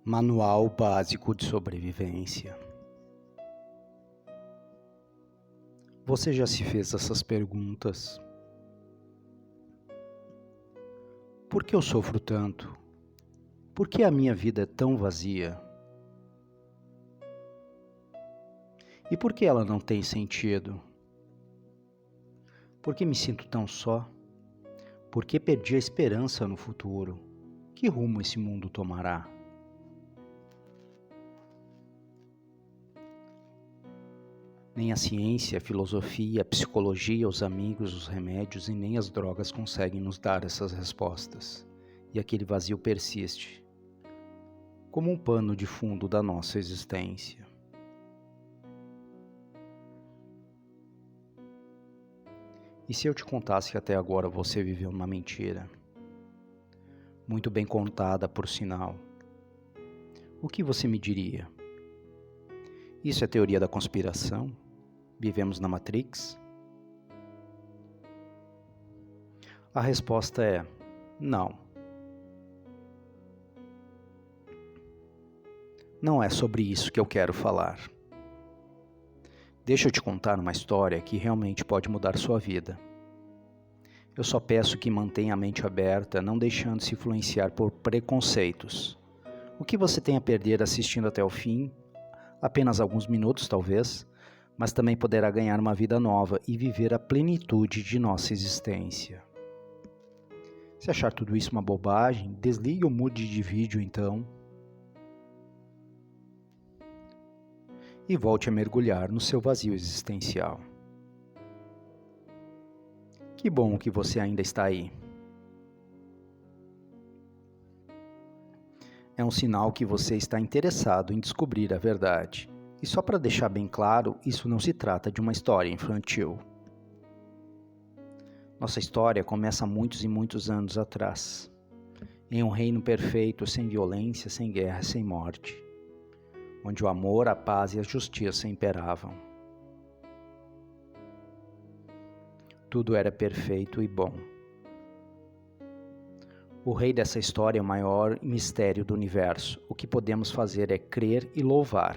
Manual básico de sobrevivência. Você já se fez essas perguntas? Por que eu sofro tanto? Por que a minha vida é tão vazia? E por que ela não tem sentido? Por que me sinto tão só? Por que perdi a esperança no futuro? Que rumo esse mundo tomará? Nem a ciência, a filosofia, a psicologia, os amigos, os remédios e nem as drogas conseguem nos dar essas respostas. E aquele vazio persiste, como um pano de fundo da nossa existência. E se eu te contasse que até agora você viveu uma mentira? Muito bem contada, por sinal. O que você me diria? Isso é teoria da conspiração? Vivemos na Matrix? A resposta é não. Não é sobre isso que eu quero falar. Deixa eu te contar uma história que realmente pode mudar sua vida. Eu só peço que mantenha a mente aberta, não deixando se influenciar por preconceitos. O que você tem a perder assistindo até o fim? Apenas alguns minutos, talvez, mas também poderá ganhar uma vida nova e viver a plenitude de nossa existência. Se achar tudo isso uma bobagem, desligue ou mude de vídeo então e volte a mergulhar no seu vazio existencial. Que bom que você ainda está aí. É um sinal que você está interessado em descobrir a verdade. E só para deixar bem claro, isso não se trata de uma história infantil. Nossa história começa há muitos e muitos anos atrás, em um reino perfeito, sem violência, sem guerra, sem morte, onde o amor, a paz e a justiça imperavam. Tudo era perfeito e bom. O rei dessa história é o maior mistério do universo. O que podemos fazer é crer e louvar,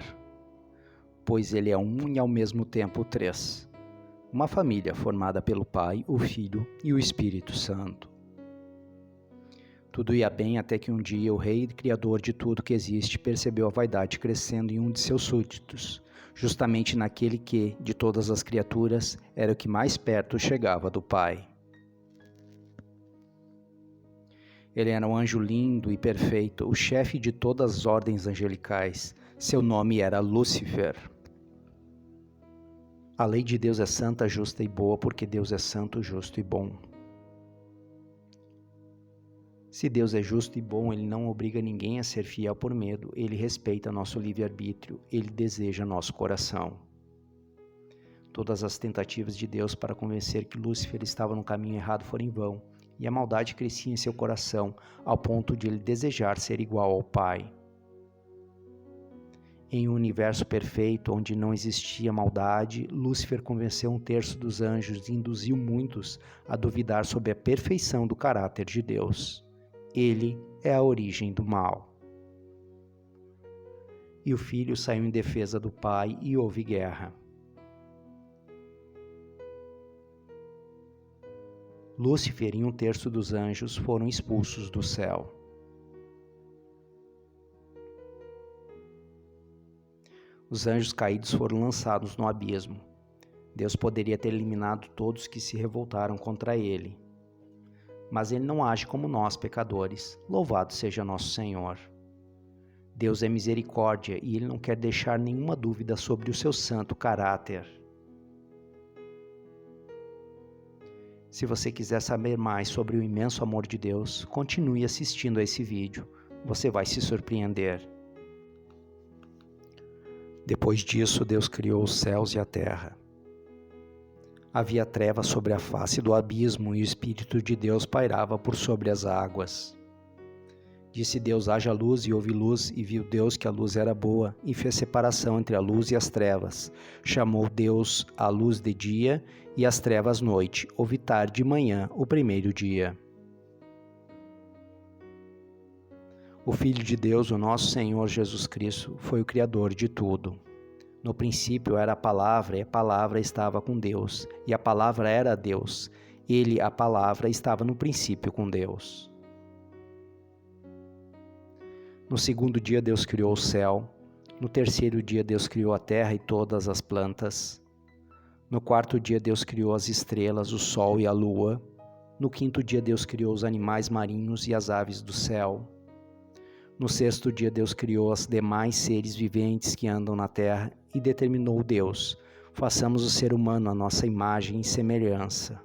pois ele é um e ao mesmo tempo três. Uma família formada pelo Pai, o Filho e o Espírito Santo. Tudo ia bem até que um dia o rei, criador de tudo que existe, percebeu a vaidade crescendo em um de seus súditos, justamente naquele que, de todas as criaturas, era o que mais perto chegava do Pai. Ele era um anjo lindo e perfeito, o chefe de todas as ordens angelicais. Seu nome era Lúcifer. A lei de Deus é santa, justa e boa, porque Deus é santo, justo e bom. Se Deus é justo e bom, Ele não obriga ninguém a ser fiel por medo, Ele respeita nosso livre-arbítrio, Ele deseja nosso coração. Todas as tentativas de Deus para convencer que Lúcifer estava no caminho errado foram em vão, e a maldade crescia em seu coração, ao ponto de ele desejar ser igual ao Pai. Em um universo perfeito, onde não existia maldade, Lúcifer convenceu um terço dos anjos e induziu muitos a duvidar sobre a perfeição do caráter de Deus. Ele é a origem do mal. E o filho saiu em defesa do pai e houve guerra. Lúcifer e um terço dos anjos foram expulsos do céu. Os anjos caídos foram lançados no abismo. Deus poderia ter eliminado todos que se revoltaram contra ele. Mas ele não age como nós, pecadores. Louvado seja nosso Senhor. Deus é misericórdia e ele não quer deixar nenhuma dúvida sobre o seu santo caráter. Se você quiser saber mais sobre o imenso amor de Deus, continue assistindo a esse vídeo. Você vai se surpreender. Depois disso, Deus criou os céus e a terra. Havia trevas sobre a face do abismo e o Espírito de Deus pairava por sobre as águas. Disse Deus: haja luz, e houve luz, e viu Deus que a luz era boa, e fez separação entre a luz e as trevas. Chamou Deus a luz de dia, e as trevas noite. Houve tarde e manhã, o primeiro dia. O Filho de Deus, o nosso Senhor Jesus Cristo, foi o Criador de tudo. No princípio era a palavra, e a palavra estava com Deus, e a palavra era Deus. Ele, a palavra, estava no princípio com Deus. No segundo dia Deus criou o céu. No terceiro dia Deus criou a terra e todas as plantas. No quarto dia Deus criou as estrelas, o sol e a lua. No quinto dia Deus criou os animais marinhos e as aves do céu. No sexto dia Deus criou os demais seres viventes que andam na terra e determinou Deus: façamos o ser humano à nossa imagem e semelhança.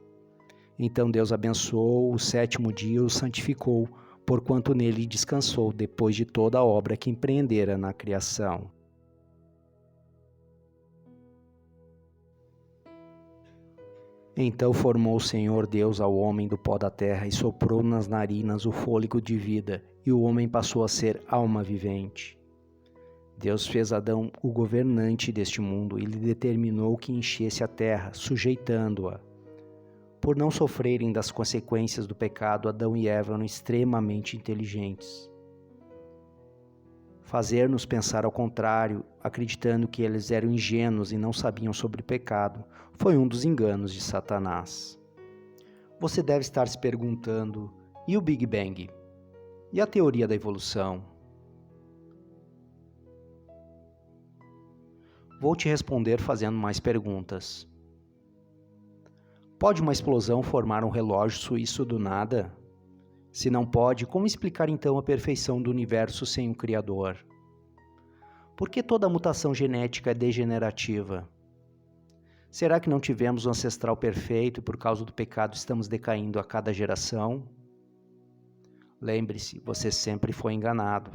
Então Deus abençoou o sétimo dia e o santificou, porquanto nele descansou depois de toda a obra que empreendera na criação. Então formou o Senhor Deus ao homem do pó da terra e soprou nas narinas o fôlego de vida, e o homem passou a ser alma vivente. Deus fez Adão o governante deste mundo e lhe determinou que enchesse a terra, sujeitando-a. Por não sofrerem das consequências do pecado, Adão e Eva eram extremamente inteligentes. Fazer-nos pensar ao contrário, acreditando que eles eram ingênuos e não sabiam sobre o pecado, foi um dos enganos de Satanás. Você deve estar se perguntando: e o Big Bang? E a teoria da evolução? Vou te responder fazendo mais perguntas. Pode uma explosão formar um relógio suíço do nada? Se não pode, como explicar então a perfeição do universo sem um Criador? Por que toda mutação genética é degenerativa? Será que não tivemos um ancestral perfeito e por causa do pecado estamos decaindo a cada geração? Lembre-se, você sempre foi enganado.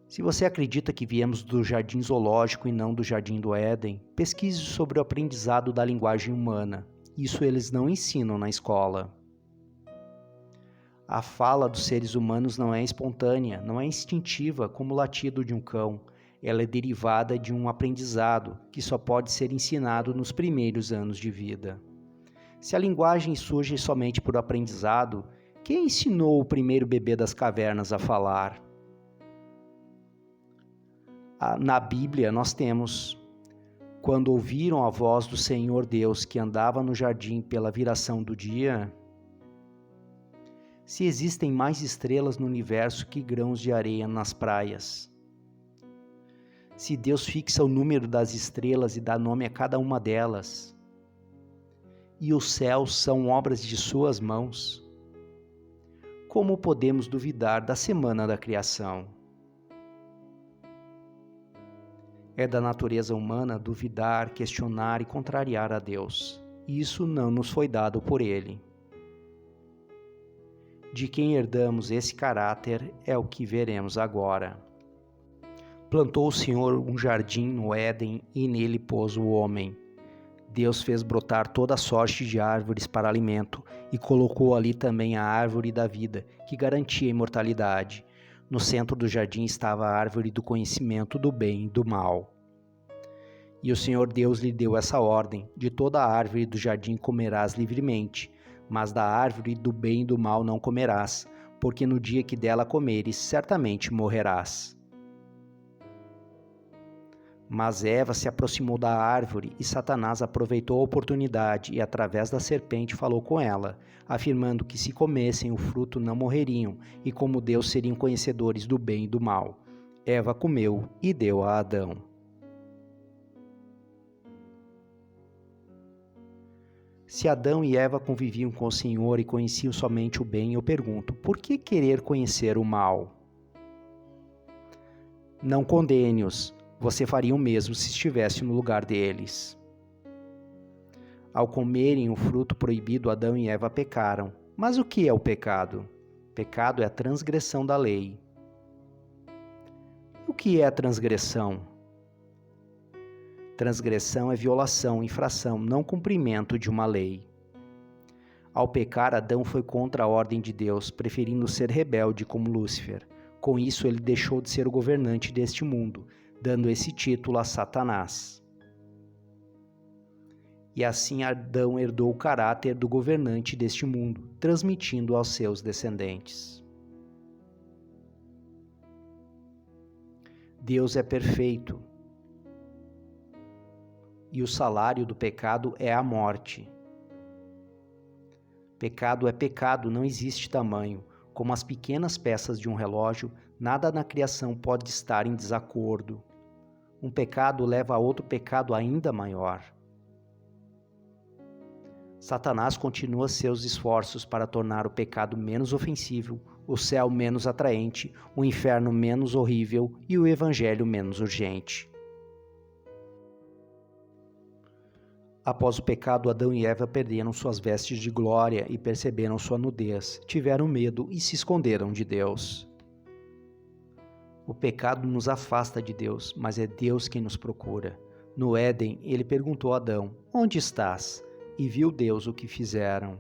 Se você acredita que viemos do jardim zoológico e não do jardim do Éden, pesquise sobre o aprendizado da linguagem humana. Isso eles não ensinam na escola. A fala dos seres humanos não é espontânea, não é instintiva como o latido de um cão. Ela é derivada de um aprendizado que só pode ser ensinado nos primeiros anos de vida. Se a linguagem surge somente por aprendizado, quem ensinou o primeiro bebê das cavernas a falar? Na Bíblia nós temos: quando ouviram a voz do Senhor Deus que andava no jardim pela viração do dia. Se existem mais estrelas no universo que grãos de areia nas praias. Se Deus fixa o número das estrelas e dá nome a cada uma delas. E os céus são obras de suas mãos. Como podemos duvidar da semana da criação? É da natureza humana duvidar, questionar e contrariar a Deus. Isso não nos foi dado por Ele. De quem herdamos esse caráter é o que veremos agora. Plantou o Senhor um jardim no Éden e nele pôs o homem. Deus fez brotar toda sorte de árvores para alimento e colocou ali também a árvore da vida, que garantia a imortalidade. No centro do jardim estava a árvore do conhecimento do bem e do mal. E o Senhor Deus lhe deu essa ordem: de toda a árvore do jardim comerás livremente, mas da árvore do bem e do mal não comerás, porque no dia que dela comeres, certamente morrerás. Mas Eva se aproximou da árvore e Satanás aproveitou a oportunidade e através da serpente falou com ela, afirmando que se comessem o fruto não morreriam e como Deus seriam conhecedores do bem e do mal. Eva comeu e deu a Adão. Se Adão e Eva conviviam com o Senhor e conheciam somente o bem, eu pergunto, por que querer conhecer o mal? Não condene-os. Você faria o mesmo se estivesse no lugar deles. Ao comerem o fruto proibido, Adão e Eva pecaram. Mas o que é o pecado? Pecado é a transgressão da lei. O que é a transgressão? Transgressão é violação, infração, não cumprimento de uma lei. Ao pecar, Adão foi contra a ordem de Deus, preferindo ser rebelde como Lúcifer. Com isso, ele deixou de ser o governante deste mundo, dando esse título a Satanás. e assim Adão herdou o caráter do governante deste mundo, transmitindo aos seus descendentes. Deus é perfeito, e o salário do pecado é a morte. Pecado é pecado, não existe tamanho. Como as pequenas peças de um relógio, nada na criação pode estar em desacordo. Um pecado leva a outro pecado ainda maior. Satanás continua seus esforços para tornar o pecado menos ofensivo, o céu menos atraente, o inferno menos horrível e o evangelho menos urgente. Após o pecado, Adão e Eva perderam suas vestes de glória e perceberam sua nudez, tiveram medo e se esconderam de Deus. O pecado nos afasta de Deus, mas é Deus quem nos procura. No Éden, ele perguntou a Adão: "Onde estás?" E viu Deus o que fizeram.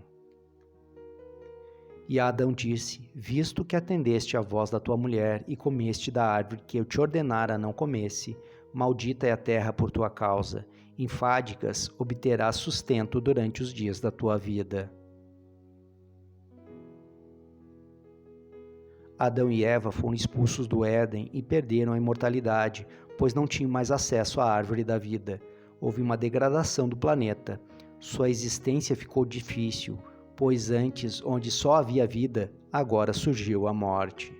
E Adão disse: "Visto que atendeste à voz da tua mulher e comeste da árvore que eu te ordenara não comesse, maldita é a terra por tua causa. Em fadigas obterás sustento durante os dias da tua vida." Adão e Eva foram expulsos do Éden e perderam a imortalidade, pois não tinham mais acesso à árvore da vida. Houve uma degradação do planeta. Sua existência ficou difícil, pois antes, onde só havia vida, agora surgiu a morte.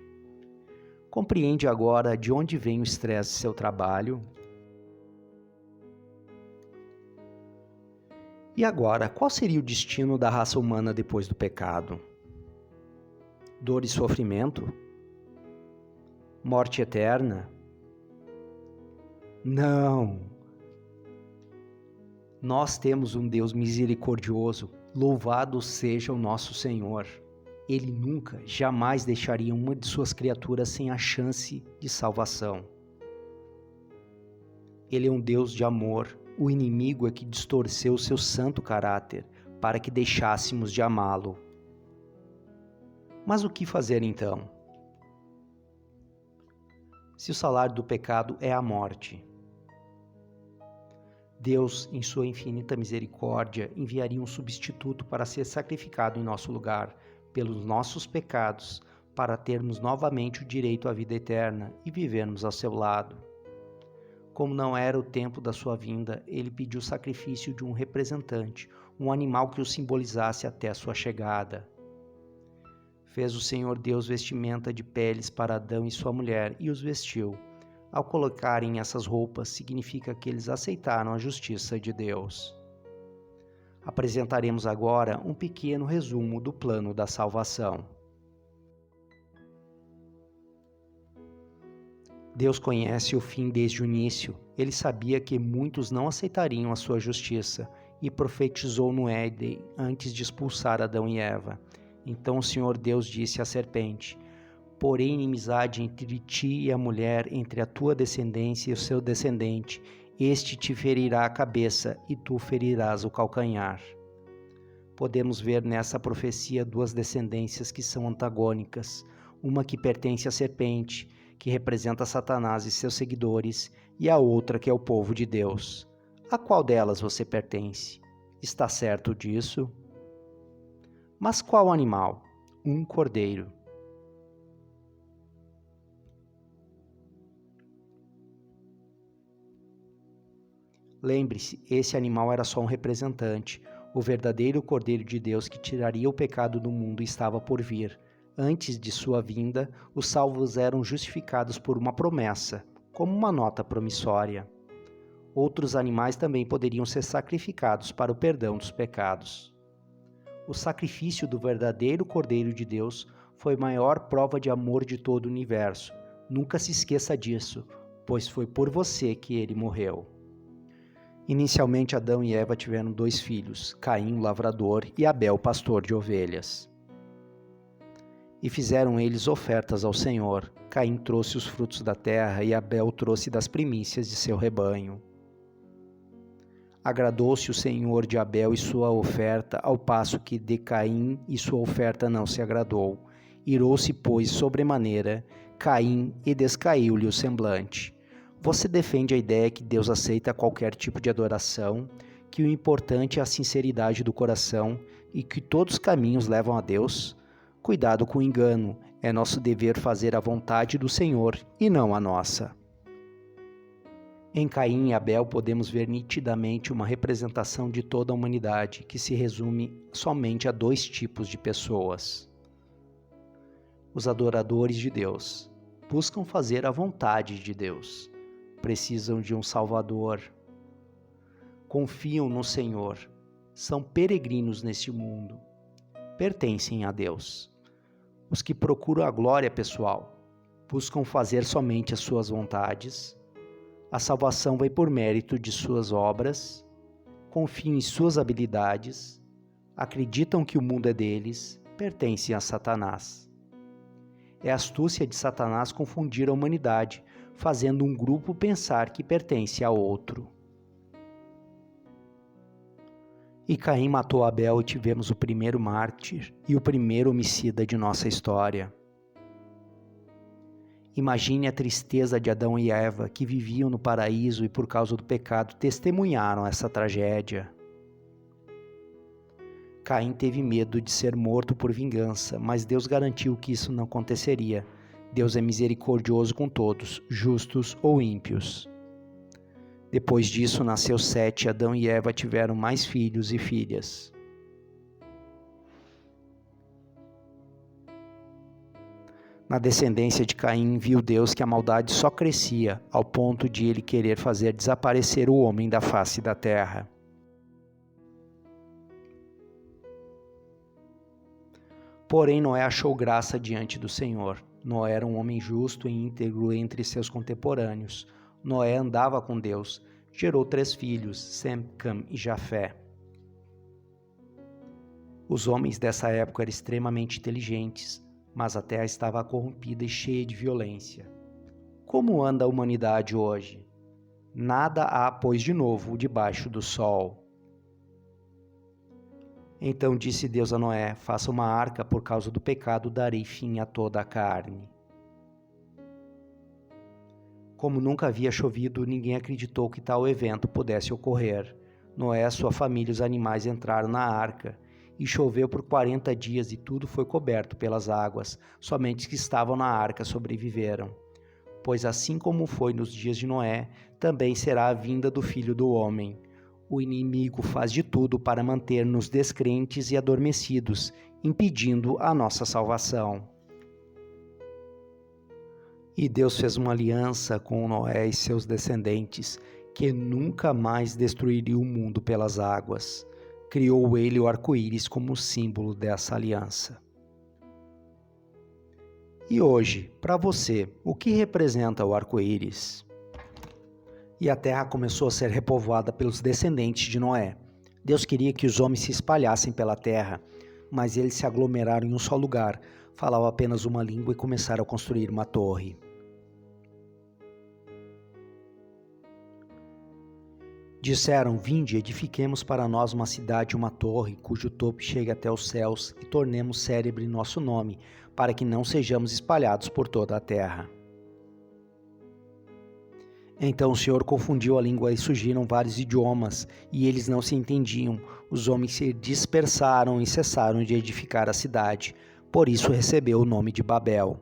Compreende agora de onde vem o estresse de seu trabalho? E agora, qual seria o destino da raça humana depois do pecado? Dor e sofrimento? Morte eterna? Não! Nós temos um Deus misericordioso, louvado seja o nosso Senhor. Ele nunca, jamais deixaria uma de suas criaturas sem a chance de salvação. Ele é um Deus de amor. O inimigo é que distorceu o seu santo caráter para que deixássemos de amá-lo. Mas o que fazer então? Se o salário do pecado é a morte, Deus, em sua infinita misericórdia, enviaria um substituto para ser sacrificado em nosso lugar, pelos nossos pecados, para termos novamente o direito à vida eterna e vivermos ao seu lado. Como não era o tempo da sua vinda, ele pediu o sacrifício de um representante, um animal que o simbolizasse até a sua chegada. Fez o Senhor Deus vestimenta de peles para Adão e sua mulher e os vestiu. Ao colocarem essas roupas, significa que eles aceitaram a justiça de Deus. Apresentaremos agora um pequeno resumo do plano da salvação. Deus conhece o fim desde o início. Ele sabia que muitos não aceitariam a sua justiça e profetizou no Éden antes de expulsar Adão e Eva. Então o Senhor Deus disse à serpente: "Porém inimizade entre ti e a mulher, entre a tua descendência e o seu descendente. Este te ferirá a cabeça e tu ferirás o calcanhar." Podemos ver nessa profecia duas descendências que são antagônicas. Uma que pertence à serpente, que representa Satanás e seus seguidores, e a outra que é o povo de Deus. A qual delas você pertence? Está certo disso? Mas qual animal? Um cordeiro. Lembre-se, esse animal era só um representante. O verdadeiro Cordeiro de Deus que tiraria o pecado do mundo estava por vir. Antes de sua vinda, os salvos eram justificados por uma promessa, como uma nota promissória. Outros animais também poderiam ser sacrificados para o perdão dos pecados. O sacrifício do verdadeiro Cordeiro de Deus foi a maior prova de amor de todo o universo. Nunca se esqueça disso, pois foi por você que ele morreu. Inicialmente, Adão e Eva tiveram 2 filhos, Caim, o lavrador, e Abel, o pastor de ovelhas. E fizeram eles ofertas ao Senhor. Caim trouxe os frutos da terra e Abel trouxe das primícias de seu rebanho. Agradou-se o Senhor de Abel e sua oferta, ao passo que de Caim e sua oferta não se agradou. Irou-se, pois, sobremaneira Caim e descaiu-lhe o semblante. Você defende a ideia que Deus aceita qualquer tipo de adoração, que o importante é a sinceridade do coração e que todos os caminhos levam a Deus? Cuidado com o engano, é nosso dever fazer a vontade do Senhor e não a nossa. Em Caim e Abel podemos ver nitidamente uma representação de toda a humanidade que se resume somente a 2 tipos de pessoas. Os adoradores de Deus buscam fazer a vontade de Deus, precisam de um Salvador, confiam no Senhor, são peregrinos neste mundo, pertencem a Deus. Os que procuram a glória pessoal, buscam fazer somente as suas vontades, a salvação vem por mérito de suas obras, confiam em suas habilidades, acreditam que o mundo é deles, pertencem a Satanás. É a astúcia de Satanás confundir a humanidade, fazendo um grupo pensar que pertence a outro. E Caim matou Abel e tivemos o primeiro mártir e o primeiro homicida de nossa história. Imagine a tristeza de Adão e Eva, que viviam no paraíso e por causa do pecado testemunharam essa tragédia. Caim teve medo de ser morto por vingança, mas Deus garantiu que isso não aconteceria. Deus é misericordioso com todos, justos ou ímpios. Depois disso nasceu Sete, Adão e Eva tiveram mais filhos e filhas. Na descendência de Caim, viu Deus que a maldade só crescia, ao ponto de ele querer fazer desaparecer o homem da face da terra. Porém, Noé achou graça diante do Senhor. Noé era um homem justo e íntegro entre seus contemporâneos. Noé andava com Deus. Gerou 3 filhos, Sem, Cam e Jafé. Os homens dessa época eram extremamente inteligentes, mas a terra estava corrompida e cheia de violência. Como anda a humanidade hoje? Nada há, pois, de novo debaixo do sol. Então disse Deus a Noé: faça uma arca, por causa do pecado darei fim a toda a carne. Como nunca havia chovido, ninguém acreditou que tal evento pudesse ocorrer. Noé, sua família e os animais entraram na arca, e choveu por 40 dias e tudo foi coberto pelas águas. Somente os que estavam na arca sobreviveram. Pois assim como foi nos dias de Noé, também será a vinda do Filho do Homem. O inimigo faz de tudo para manter-nos descrentes e adormecidos, impedindo a nossa salvação. E Deus fez uma aliança com Noé e seus descendentes, que nunca mais destruiria o mundo pelas águas. Criou ele o arco-íris como símbolo dessa aliança. E hoje, para você, o que representa o arco-íris? E a terra começou a ser repovoada pelos descendentes de Noé. Deus queria que os homens se espalhassem pela terra, mas eles se aglomeraram em um só lugar, falavam apenas uma língua e começaram a construir uma torre. Disseram: vinde, edifiquemos para nós uma cidade e uma torre, cujo topo chegue até os céus, e tornemos célebre nosso nome, para que não sejamos espalhados por toda a terra. Então o Senhor confundiu a língua e surgiram vários idiomas, e eles não se entendiam. Os homens se dispersaram e cessaram de edificar a cidade. Por isso recebeu o nome de Babel.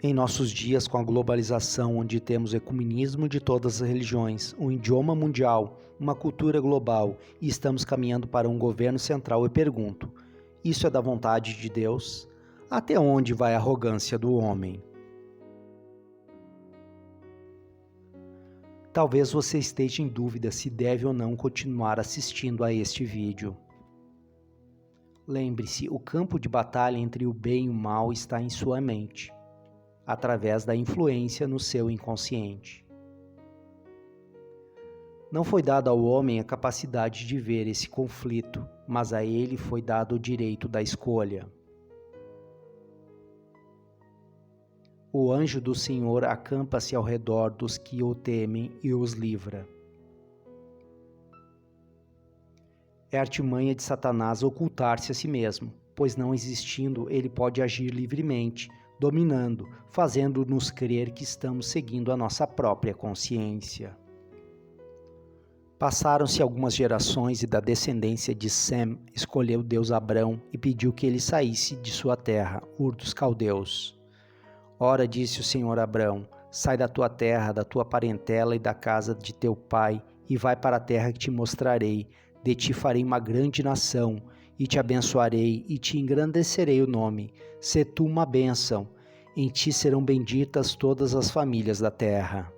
Em nossos dias, com a globalização, onde temos ecumenismo de todas as religiões, um idioma mundial, uma cultura global, e estamos caminhando para um governo central, eu pergunto: isso é da vontade de Deus? Até onde vai a arrogância do homem? Talvez você esteja em dúvida se deve ou não continuar assistindo a este vídeo. Lembre-se, o campo de batalha entre o bem e o mal está em sua mente, através da influência no seu inconsciente. Não foi dado ao homem a capacidade de ver esse conflito, mas a ele foi dado o direito da escolha. O anjo do Senhor acampa-se ao redor dos que o temem e os livra. É artimanha de Satanás ocultar-se a si mesmo, pois não existindo, ele pode agir livremente, dominando, fazendo-nos crer que estamos seguindo a nossa própria consciência. Passaram-se algumas gerações e da descendência de Sem escolheu Deus Abrão e pediu que ele saísse de sua terra, Ur dos Caldeus. Ora, disse o Senhor a Abrão, sai da tua terra, da tua parentela e da casa de teu pai, e vai para a terra que te mostrarei. De ti farei uma grande nação, e te abençoarei, e te engrandecerei o nome. Sê tu uma bênção, em ti serão benditas todas as famílias da terra.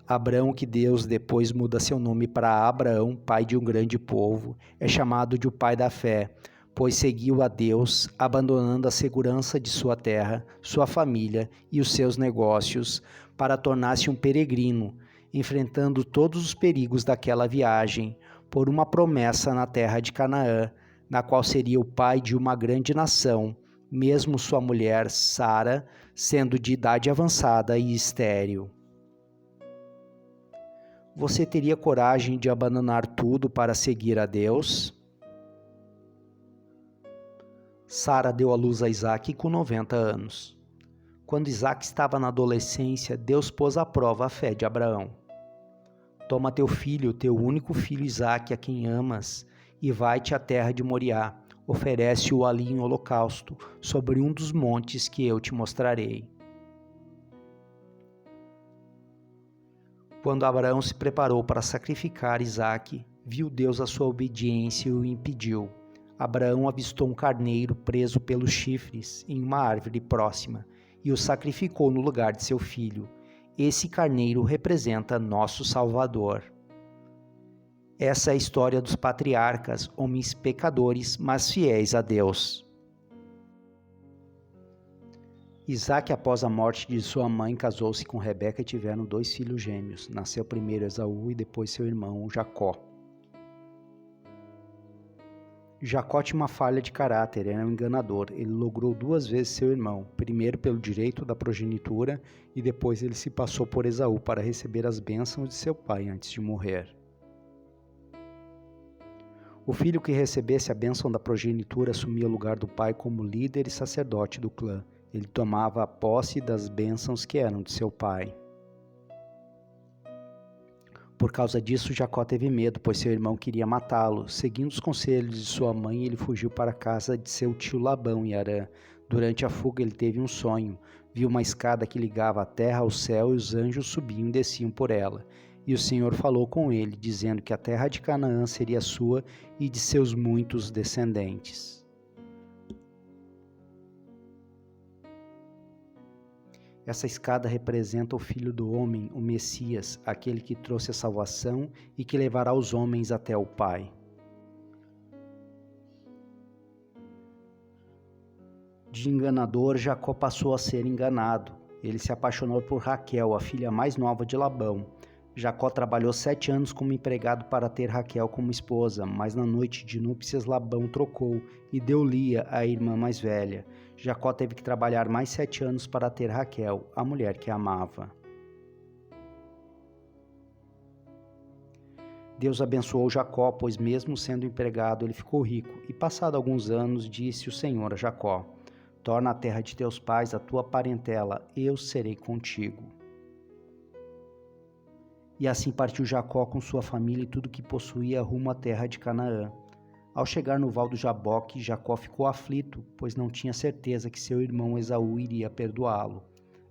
Abrão, que Deus depois muda seu nome para Abraão, pai de um grande povo, é chamado de o pai da fé, pois seguiu a Deus, abandonando a segurança de sua terra, sua família e os seus negócios, para tornar-se um peregrino, enfrentando todos os perigos daquela viagem, por uma promessa na terra de Canaã, na qual seria o pai de uma grande nação, mesmo sua mulher, Sara, sendo de idade avançada e estéril. Você teria coragem de abandonar tudo para seguir a Deus? Sara deu à luz a Isaque com 90 anos. Quando Isaque estava na adolescência, Deus pôs à prova a fé de Abraão. Toma teu filho, teu único filho Isaque, a quem amas, e vai-te à terra de Moriá. Oferece-o ali em holocausto, sobre um dos montes que eu te mostrarei. Quando Abraão se preparou para sacrificar Isaque, viu Deus a sua obediência e o impediu. Abraão avistou um carneiro preso pelos chifres em uma árvore próxima e o sacrificou no lugar de seu filho. Esse carneiro representa nosso Salvador. Essa é a história dos patriarcas, homens pecadores, mas fiéis a Deus. Isaque, após a morte de sua mãe, casou-se com Rebeca e tiveram 2 filhos gêmeos. Nasceu primeiro Esaú e depois seu irmão Jacó. Jacó tinha uma falha de caráter, era um enganador. Ele logrou 2 vezes seu irmão, primeiro pelo direito da progenitura e depois ele se passou por Esaú para receber as bênçãos de seu pai antes de morrer. O filho que recebesse a bênção da progenitura assumia o lugar do pai como líder e sacerdote do clã. Ele tomava a posse das bênçãos que eram de seu pai. Por causa disso, Jacó teve medo, pois seu irmão queria matá-lo. Seguindo os conselhos de sua mãe, ele fugiu para a casa de seu tio Labão em Harã. Durante a fuga, ele teve um sonho. Viu uma escada que ligava a terra ao céu e os anjos subiam e desciam por ela. E o Senhor falou com ele, dizendo que a terra de Canaã seria sua e de seus muitos descendentes. Essa escada representa o Filho do Homem, o Messias, aquele que trouxe a salvação e que levará os homens até o Pai. De enganador, Jacó passou a ser enganado. Ele se apaixonou por Raquel, a filha mais nova de Labão. Jacó trabalhou 7 anos como empregado para ter Raquel como esposa, mas na noite de núpcias Labão trocou e deu Lia, a irmã mais velha. Jacó teve que trabalhar mais 7 anos para ter Raquel, a mulher que amava. Deus abençoou Jacó, pois mesmo sendo empregado ele ficou rico, e passado alguns anos disse o Senhor a Jacó: torna a terra de teus pais a tua parentela, eu serei contigo. E assim partiu Jacó com sua família e tudo que possuía rumo à terra de Canaã. Ao chegar no val do Jaboque, Jacó ficou aflito, pois não tinha certeza que seu irmão Esaú iria perdoá-lo.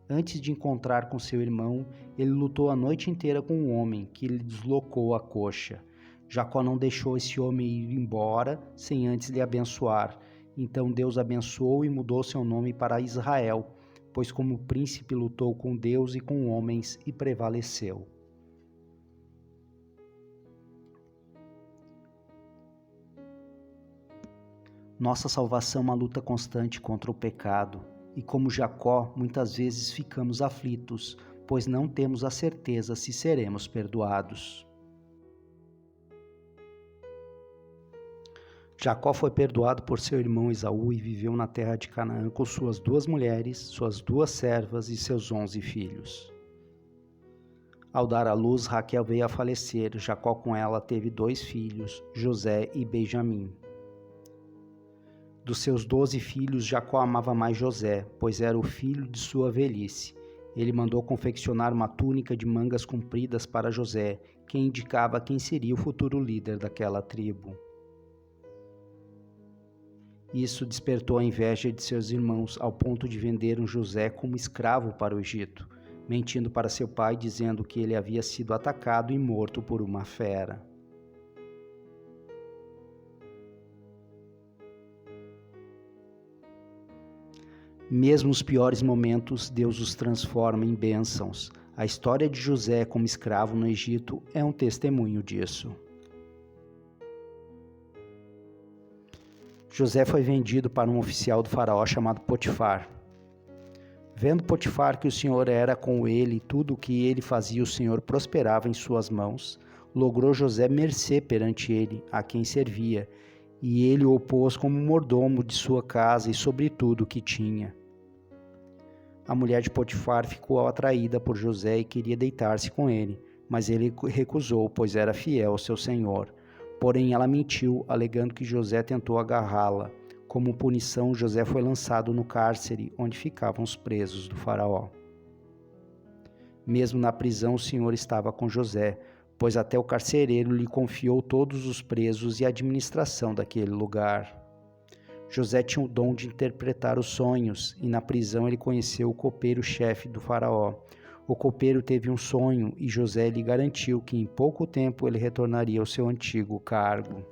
Antes de encontrar com seu irmão, ele lutou a noite inteira com um homem que lhe deslocou a coxa. Jacó não deixou esse homem ir embora sem antes lhe abençoar. Então Deus abençoou e mudou seu nome para Israel, pois como príncipe lutou com Deus e com homens e prevaleceu. Nossa salvação é uma luta constante contra o pecado, e como Jacó, muitas vezes ficamos aflitos, pois não temos a certeza se seremos perdoados. Jacó foi perdoado por seu irmão Esaú e viveu na terra de Canaã com suas 2 mulheres, suas 2 servas e seus 11 filhos. Ao dar à luz, Raquel veio a falecer. Jacó com ela teve 2 filhos, José e Benjamim. Dos seus 12 filhos, Jacó amava mais José, pois era o filho de sua velhice. Ele mandou confeccionar uma túnica de mangas compridas para José, que indicava quem seria o futuro líder daquela tribo. Isso despertou a inveja de seus irmãos ao ponto de venderam José como escravo para o Egito, mentindo para seu pai dizendo que ele havia sido atacado e morto por uma fera. Mesmo nos piores momentos, Deus os transforma em bênçãos. A história de José como escravo no Egito é um testemunho disso. José foi vendido para um oficial do faraó chamado Potifar. Vendo Potifar que o Senhor era com ele e tudo o que ele fazia o Senhor prosperava em suas mãos, logrou José mercê perante ele, a quem servia, e ele o pôs como mordomo de sua casa e sobre tudo o que tinha. A mulher de Potifar ficou atraída por José e queria deitar-se com ele, mas ele recusou, pois era fiel ao seu senhor. Porém, ela mentiu, alegando que José tentou agarrá-la. Como punição, José foi lançado no cárcere, onde ficavam os presos do faraó. Mesmo na prisão, o Senhor estava com José, pois até o carcereiro lhe confiou todos os presos e a administração daquele lugar. José tinha o dom de interpretar os sonhos, e na prisão ele conheceu o copeiro-chefe do faraó. O copeiro teve um sonho e José lhe garantiu que em pouco tempo ele retornaria ao seu antigo cargo.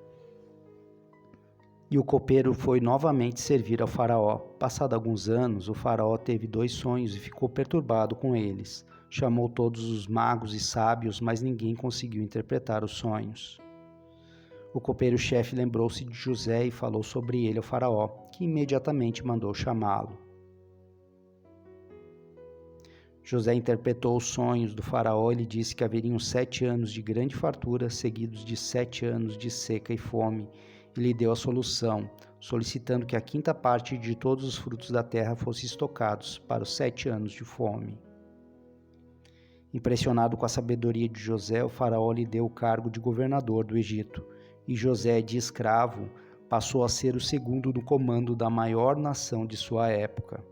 E o copeiro foi novamente servir ao faraó. Passado alguns anos, o faraó teve 2 sonhos e ficou perturbado com eles. Chamou todos os magos e sábios, mas ninguém conseguiu interpretar os sonhos. O copeiro-chefe lembrou-se de José e falou sobre ele ao faraó, que imediatamente mandou chamá-lo. José interpretou os sonhos do faraó e lhe disse que haveriam 7 anos de grande fartura, seguidos de 7 anos de seca e fome, e lhe deu a solução, solicitando que a 5ª parte de todos os frutos da terra fosse estocados para os 7 anos de fome. Impressionado com a sabedoria de José, o faraó lhe deu o cargo de governador do Egito, e José, de escravo, passou a ser o segundo no comando da maior nação de sua época.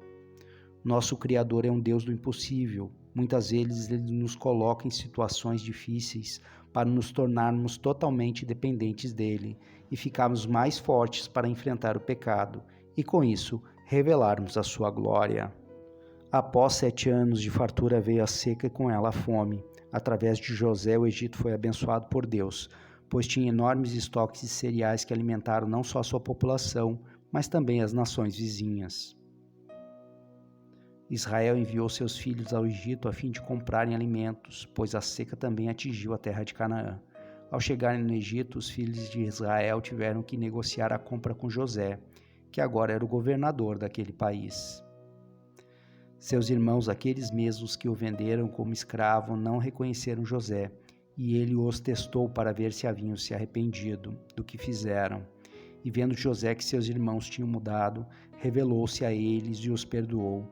Nosso Criador é um Deus do impossível. Muitas vezes Ele nos coloca em situações difíceis para nos tornarmos totalmente dependentes dEle e ficarmos mais fortes para enfrentar o pecado e, com isso, revelarmos a sua glória. Após 7 anos de fartura veio a seca e com ela a fome. Através de José, o Egito foi abençoado por Deus, pois tinha enormes estoques de cereais que alimentaram não só a sua população, mas também as nações vizinhas. Israel enviou seus filhos ao Egito a fim de comprarem alimentos, pois a seca também atingiu a terra de Canaã. Ao chegarem no Egito, os filhos de Israel tiveram que negociar a compra com José, que agora era o governador daquele país. Seus irmãos, aqueles mesmos que o venderam como escravo, não reconheceram José, e ele os testou para ver se haviam se arrependido do que fizeram. E vendo José que seus irmãos tinham mudado, revelou-se a eles e os perdoou.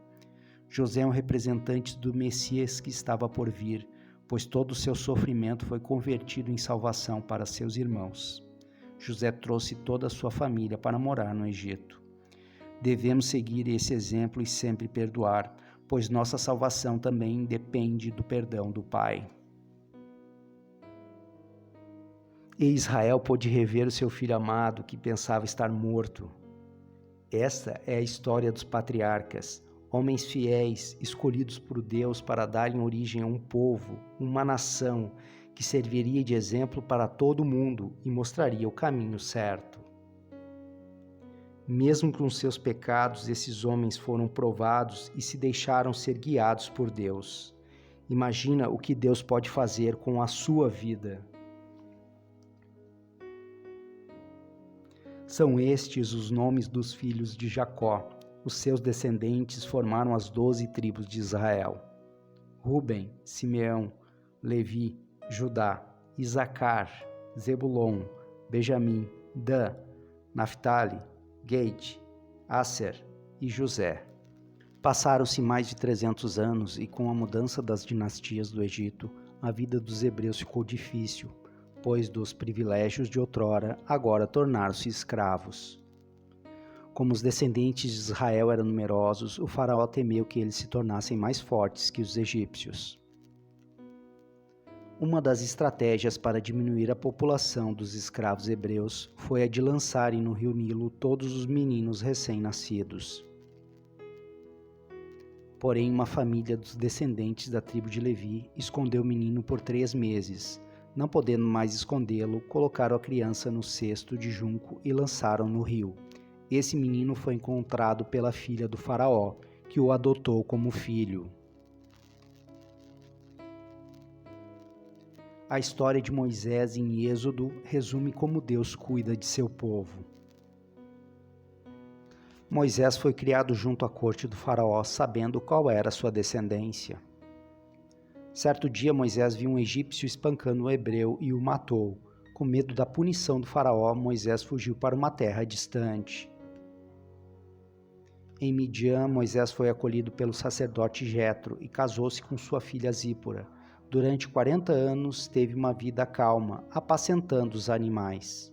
José é um representante do Messias que estava por vir, pois todo o seu sofrimento foi convertido em salvação para seus irmãos. José trouxe toda a sua família para morar no Egito. Devemos seguir esse exemplo e sempre perdoar, pois nossa salvação também depende do perdão do Pai. E Israel pôde rever o seu filho amado que pensava estar morto. Esta é a história dos patriarcas, homens fiéis, escolhidos por Deus para darem origem a um povo, uma nação, que serviria de exemplo para todo mundo e mostraria o caminho certo. Mesmo com seus pecados, esses homens foram provados e se deixaram ser guiados por Deus. Imagina o que Deus pode fazer com a sua vida. São estes os nomes dos filhos de Jacó. Os seus descendentes formaram as 12 tribos de Israel: Ruben, Simeão, Levi, Judá, Isacar, Zebulon, Benjamim, Dan, Naftali, Gade, Asser e José. Passaram-se mais de 300 anos e com a mudança das dinastias do Egito, a vida dos hebreus ficou difícil, pois dos privilégios de outrora agora tornaram-se escravos. Como os descendentes de Israel eram numerosos, o faraó temeu que eles se tornassem mais fortes que os egípcios. Uma das estratégias para diminuir a população dos escravos hebreus foi a de lançarem no rio Nilo todos os meninos recém-nascidos. Porém, uma família dos descendentes da tribo de Levi escondeu o menino por 3 meses. Não podendo mais escondê-lo, colocaram a criança no cesto de junco e lançaram no rio. Esse menino foi encontrado pela filha do faraó, que o adotou como filho. A história de Moisés em Êxodo resume como Deus cuida de seu povo. Moisés foi criado junto à corte do faraó, sabendo qual era sua descendência. Certo dia, Moisés viu um egípcio espancando um hebreu e o matou. Com medo da punição do faraó, Moisés fugiu para uma terra distante. Em Midian, Moisés foi acolhido pelo sacerdote Jetro e casou-se com sua filha Zípora. Durante 40 anos, teve uma vida calma, apacentando os animais.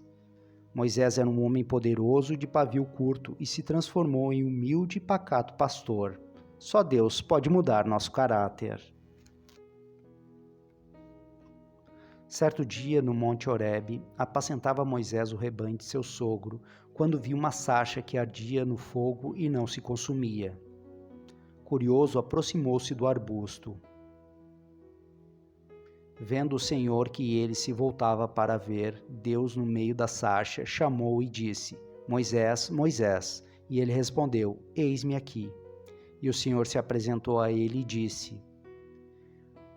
Moisés era um homem poderoso de pavio curto e se transformou em humilde e pacato pastor. Só Deus pode mudar nosso caráter. Certo dia, no Monte Horebe, apacentava Moisés o rebanho de seu sogro, quando viu uma sarça que ardia no fogo e não se consumia. Curioso, aproximou-se do arbusto. Vendo o Senhor que ele se voltava para ver, Deus no meio da sarça chamou e disse: Moisés, Moisés. E ele respondeu: Eis-me aqui. E o Senhor se apresentou a ele e disse: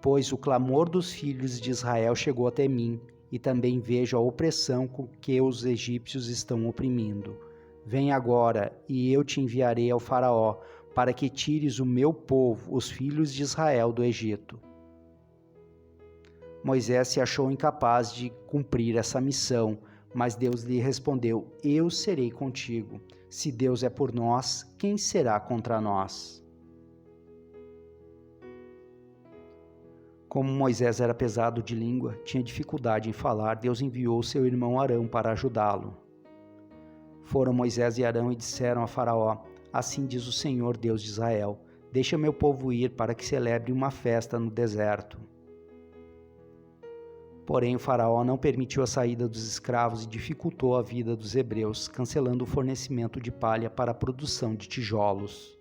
Pois o clamor dos filhos de Israel chegou até mim, e também vejo a opressão com que os egípcios estão oprimindo. Vem agora, e eu te enviarei ao faraó, para que tires o meu povo, os filhos de Israel, do Egito. Moisés se achou incapaz de cumprir essa missão, mas Deus lhe respondeu: Eu serei contigo. Se Deus é por nós, quem será contra nós? Como Moisés era pesado de língua, tinha dificuldade em falar, Deus enviou seu irmão Arão para ajudá-lo. Foram Moisés e Arão e disseram a Faraó: Assim diz o Senhor, Deus de Israel: Deixa meu povo ir para que celebre uma festa no deserto. Porém, o faraó não permitiu a saída dos escravos e dificultou a vida dos hebreus, cancelando o fornecimento de palha para a produção de tijolos.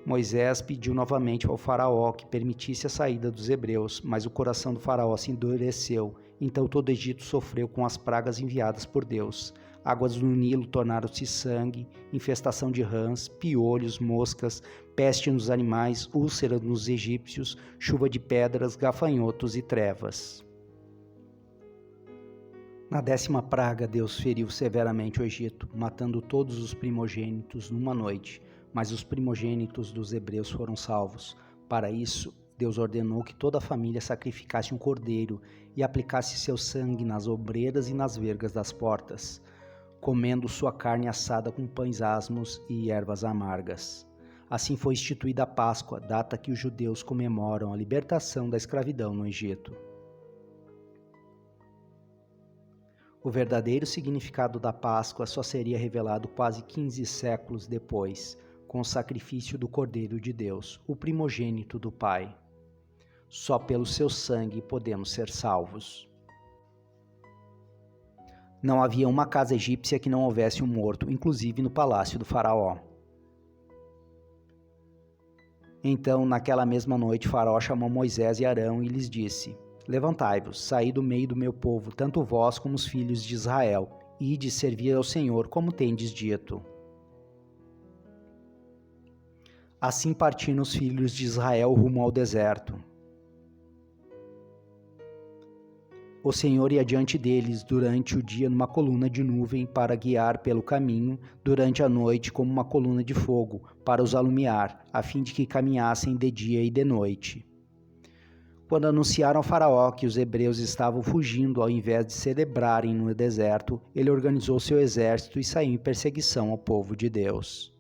Moisés pediu novamente ao faraó que permitisse a saída dos hebreus, mas o coração do faraó se endureceu. Então todo o Egito sofreu com as pragas enviadas por Deus. Águas do Nilo tornaram-se sangue, infestação de rãs, piolhos, moscas, peste nos animais, úlcera nos egípcios, chuva de pedras, gafanhotos e trevas. Na 10ª praga, Deus feriu severamente o Egito, matando todos os primogênitos numa noite, mas os primogênitos dos hebreus foram salvos. Para isso, Deus ordenou que toda a família sacrificasse um cordeiro e aplicasse seu sangue nas ombreiras e nas vergas das portas, comendo sua carne assada com pães asmos e ervas amargas. Assim foi instituída a Páscoa, data que os judeus comemoram a libertação da escravidão no Egito. O verdadeiro significado da Páscoa só seria revelado quase 15 séculos depois, com o sacrifício do Cordeiro de Deus, o primogênito do Pai. Só pelo seu sangue podemos ser salvos. Não havia uma casa egípcia que não houvesse um morto, inclusive no palácio do faraó. Então, naquela mesma noite, o faraó chamou Moisés e Arão e lhes disse: Levantai-vos, saí do meio do meu povo, tanto vós como os filhos de Israel, e ide servir ao Senhor, como tendes dito. Assim partiram os filhos de Israel rumo ao deserto. O Senhor ia diante deles durante o dia numa coluna de nuvem para guiar pelo caminho, durante a noite como uma coluna de fogo para os alumiar, a fim de que caminhassem de dia e de noite. Quando anunciaram ao faraó que os hebreus estavam fugindo ao invés de celebrarem no deserto, ele organizou seu exército e saiu em perseguição ao povo de Deus.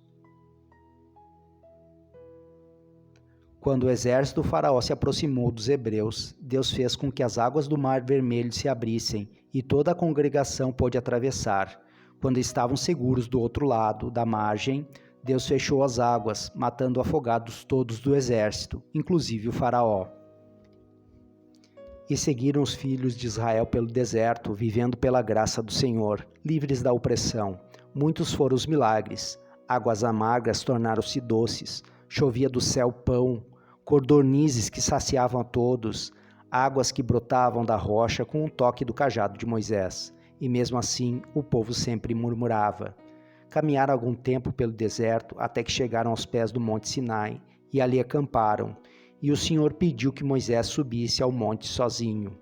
Quando o exército do faraó se aproximou dos hebreus, Deus fez com que as águas do Mar Vermelho se abrissem e toda a congregação pôde atravessar. Quando estavam seguros do outro lado da margem, Deus fechou as águas, matando afogados todos do exército, inclusive o faraó. E seguiram os filhos de Israel pelo deserto, vivendo pela graça do Senhor, livres da opressão. Muitos foram os milagres. Águas amargas tornaram-se doces, chovia do céu pão, codornizes que saciavam a todos, águas que brotavam da rocha com um toque do cajado de Moisés. E mesmo assim, o povo sempre murmurava. Caminharam algum tempo pelo deserto até que chegaram aos pés do monte Sinai, e ali acamparam. E o Senhor pediu que Moisés subisse ao monte sozinho.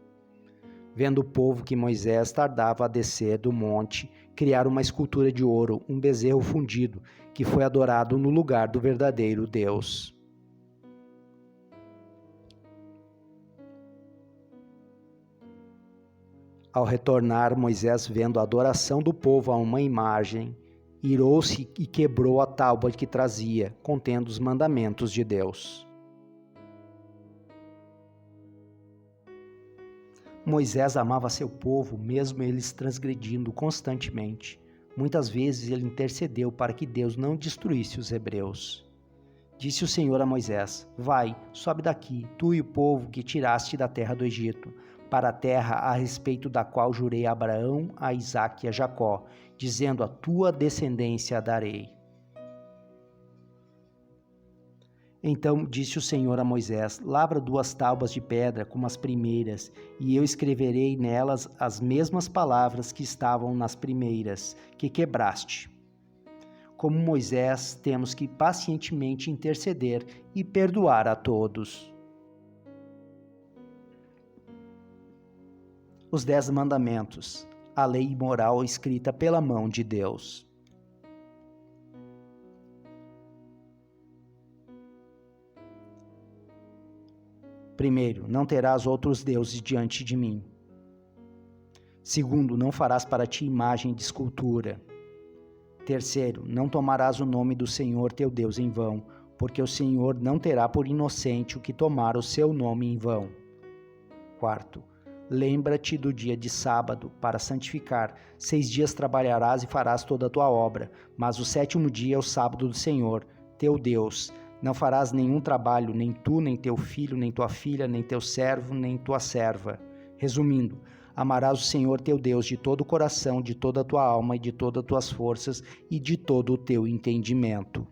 Vendo o povo que Moisés tardava a descer do monte, criaram uma escultura de ouro, um bezerro fundido, que foi adorado no lugar do verdadeiro Deus. Ao retornar, Moisés, vendo a adoração do povo a uma imagem, irou-se e quebrou a tábua que trazia, contendo os mandamentos de Deus. Moisés amava seu povo, mesmo eles transgredindo constantemente. Muitas vezes ele intercedeu para que Deus não destruísse os hebreus. Disse o Senhor a Moisés: Vai, sobe daqui, tu e o povo que tiraste da terra do Egito, para a terra a respeito da qual jurei a Abraão, a Isaque e a Jacó, dizendo: a tua descendência a darei. Então disse o Senhor a Moisés: Lavra 2 tábuas de pedra como as primeiras, e eu escreverei nelas as mesmas palavras que estavam nas primeiras, que quebraste. Como Moisés, temos que pacientemente interceder e perdoar a todos. Os 10 mandamentos, a lei moral escrita pela mão de Deus. Primeiro, não terás outros deuses diante de mim. Segundo, não farás para ti imagem de escultura. Terceiro, não tomarás o nome do Senhor teu Deus em vão, porque o Senhor não terá por inocente o que tomar o seu nome em vão. Quarto, lembra-te do dia de sábado, para santificar. 6 dias trabalharás e farás toda a tua obra, mas o 7º dia é o sábado do Senhor, teu Deus. Não farás nenhum trabalho, nem tu, nem teu filho, nem tua filha, nem teu servo, nem tua serva. Resumindo, amarás o Senhor teu Deus de todo o coração, de toda a tua alma e de todas as tuas forças e de todo o teu entendimento.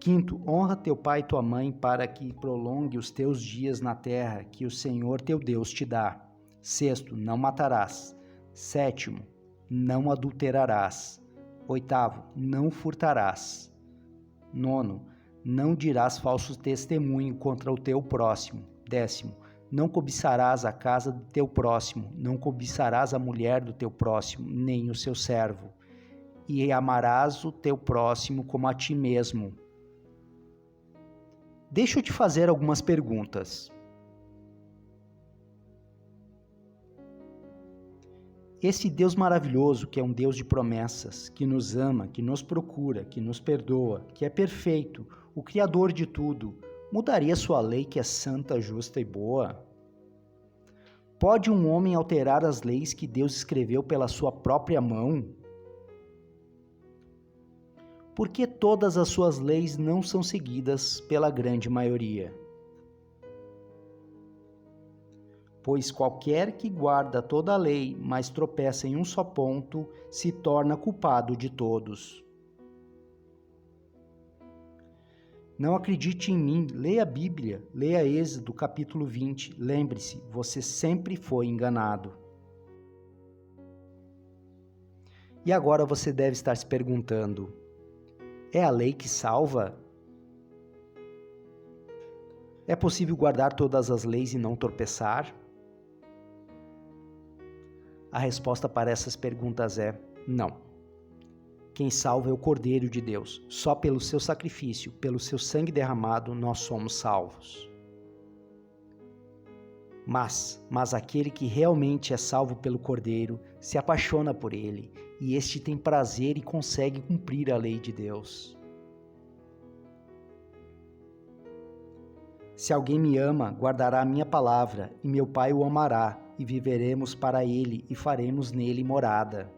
Quinto, honra teu pai e tua mãe para que prolongue os teus dias na terra que o Senhor teu Deus te dá. Sexto, não matarás. Sétimo, não adulterarás. Oitavo, não furtarás. Nono, não dirás falso testemunho contra o teu próximo. 10º, não cobiçarás a casa do teu próximo, não cobiçarás a mulher do teu próximo, nem o seu servo. E amarás o teu próximo como a ti mesmo. Deixa eu te fazer algumas perguntas. Esse Deus maravilhoso, que é um Deus de promessas, que nos ama, que nos procura, que nos perdoa, que é perfeito, o Criador de tudo, mudaria sua lei que é santa, justa e boa? Pode um homem alterar as leis que Deus escreveu pela sua própria mão? Por que todas as suas leis não são seguidas pela grande maioria? Pois qualquer que guarda toda a lei, mas tropeça em um só ponto, se torna culpado de todos. Não acredite em mim, leia a Bíblia, leia Êxodo capítulo 20, lembre-se, você sempre foi enganado. E agora você deve estar se perguntando, é a lei que salva? É possível guardar todas as leis e não tropeçar? A resposta para essas perguntas é não. Quem salva é o Cordeiro de Deus. Só pelo seu sacrifício, pelo seu sangue derramado, nós somos salvos. Mas aquele que realmente é salvo pelo Cordeiro se apaixona por ele, e este tem prazer e consegue cumprir a lei de Deus. Se alguém me ama, guardará a minha palavra, e meu Pai o amará, e viveremos para ele e faremos nele morada.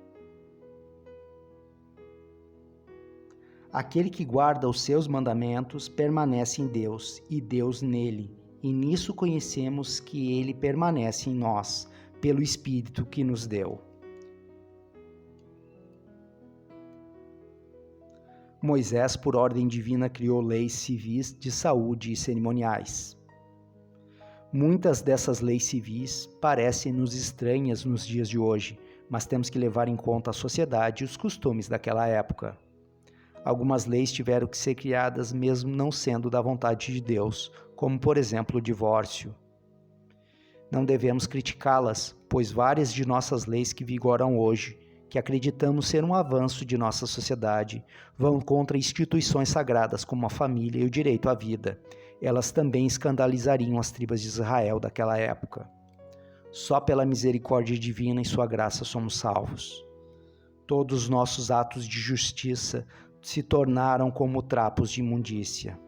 Aquele que guarda os seus mandamentos permanece em Deus e Deus nele, e nisso conhecemos que ele permanece em nós, pelo Espírito que nos deu. Moisés, por ordem divina, criou leis civis de saúde e cerimoniais. Muitas dessas leis civis parecem-nos estranhas nos dias de hoje, mas temos que levar em conta a sociedade e os costumes daquela época. Algumas leis tiveram que ser criadas mesmo não sendo da vontade de Deus, como por exemplo o divórcio. Não devemos criticá-las, pois várias de nossas leis que vigoram hoje, que acreditamos ser um avanço de nossa sociedade, vão contra instituições sagradas como a família e o direito à vida. Elas também escandalizariam as tribos de Israel daquela época. Só pela misericórdia divina e sua graça somos salvos. Todos os nossos atos de justiça se tornaram como trapos de imundícia.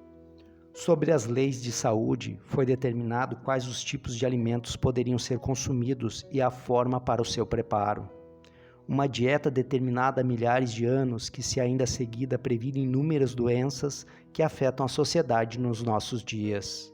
Sobre as leis de saúde, foi determinado quais os tipos de alimentos poderiam ser consumidos e a forma para o seu preparo. Uma dieta determinada há milhares de anos que, se ainda seguida, previne inúmeras doenças que afetam a sociedade nos nossos dias.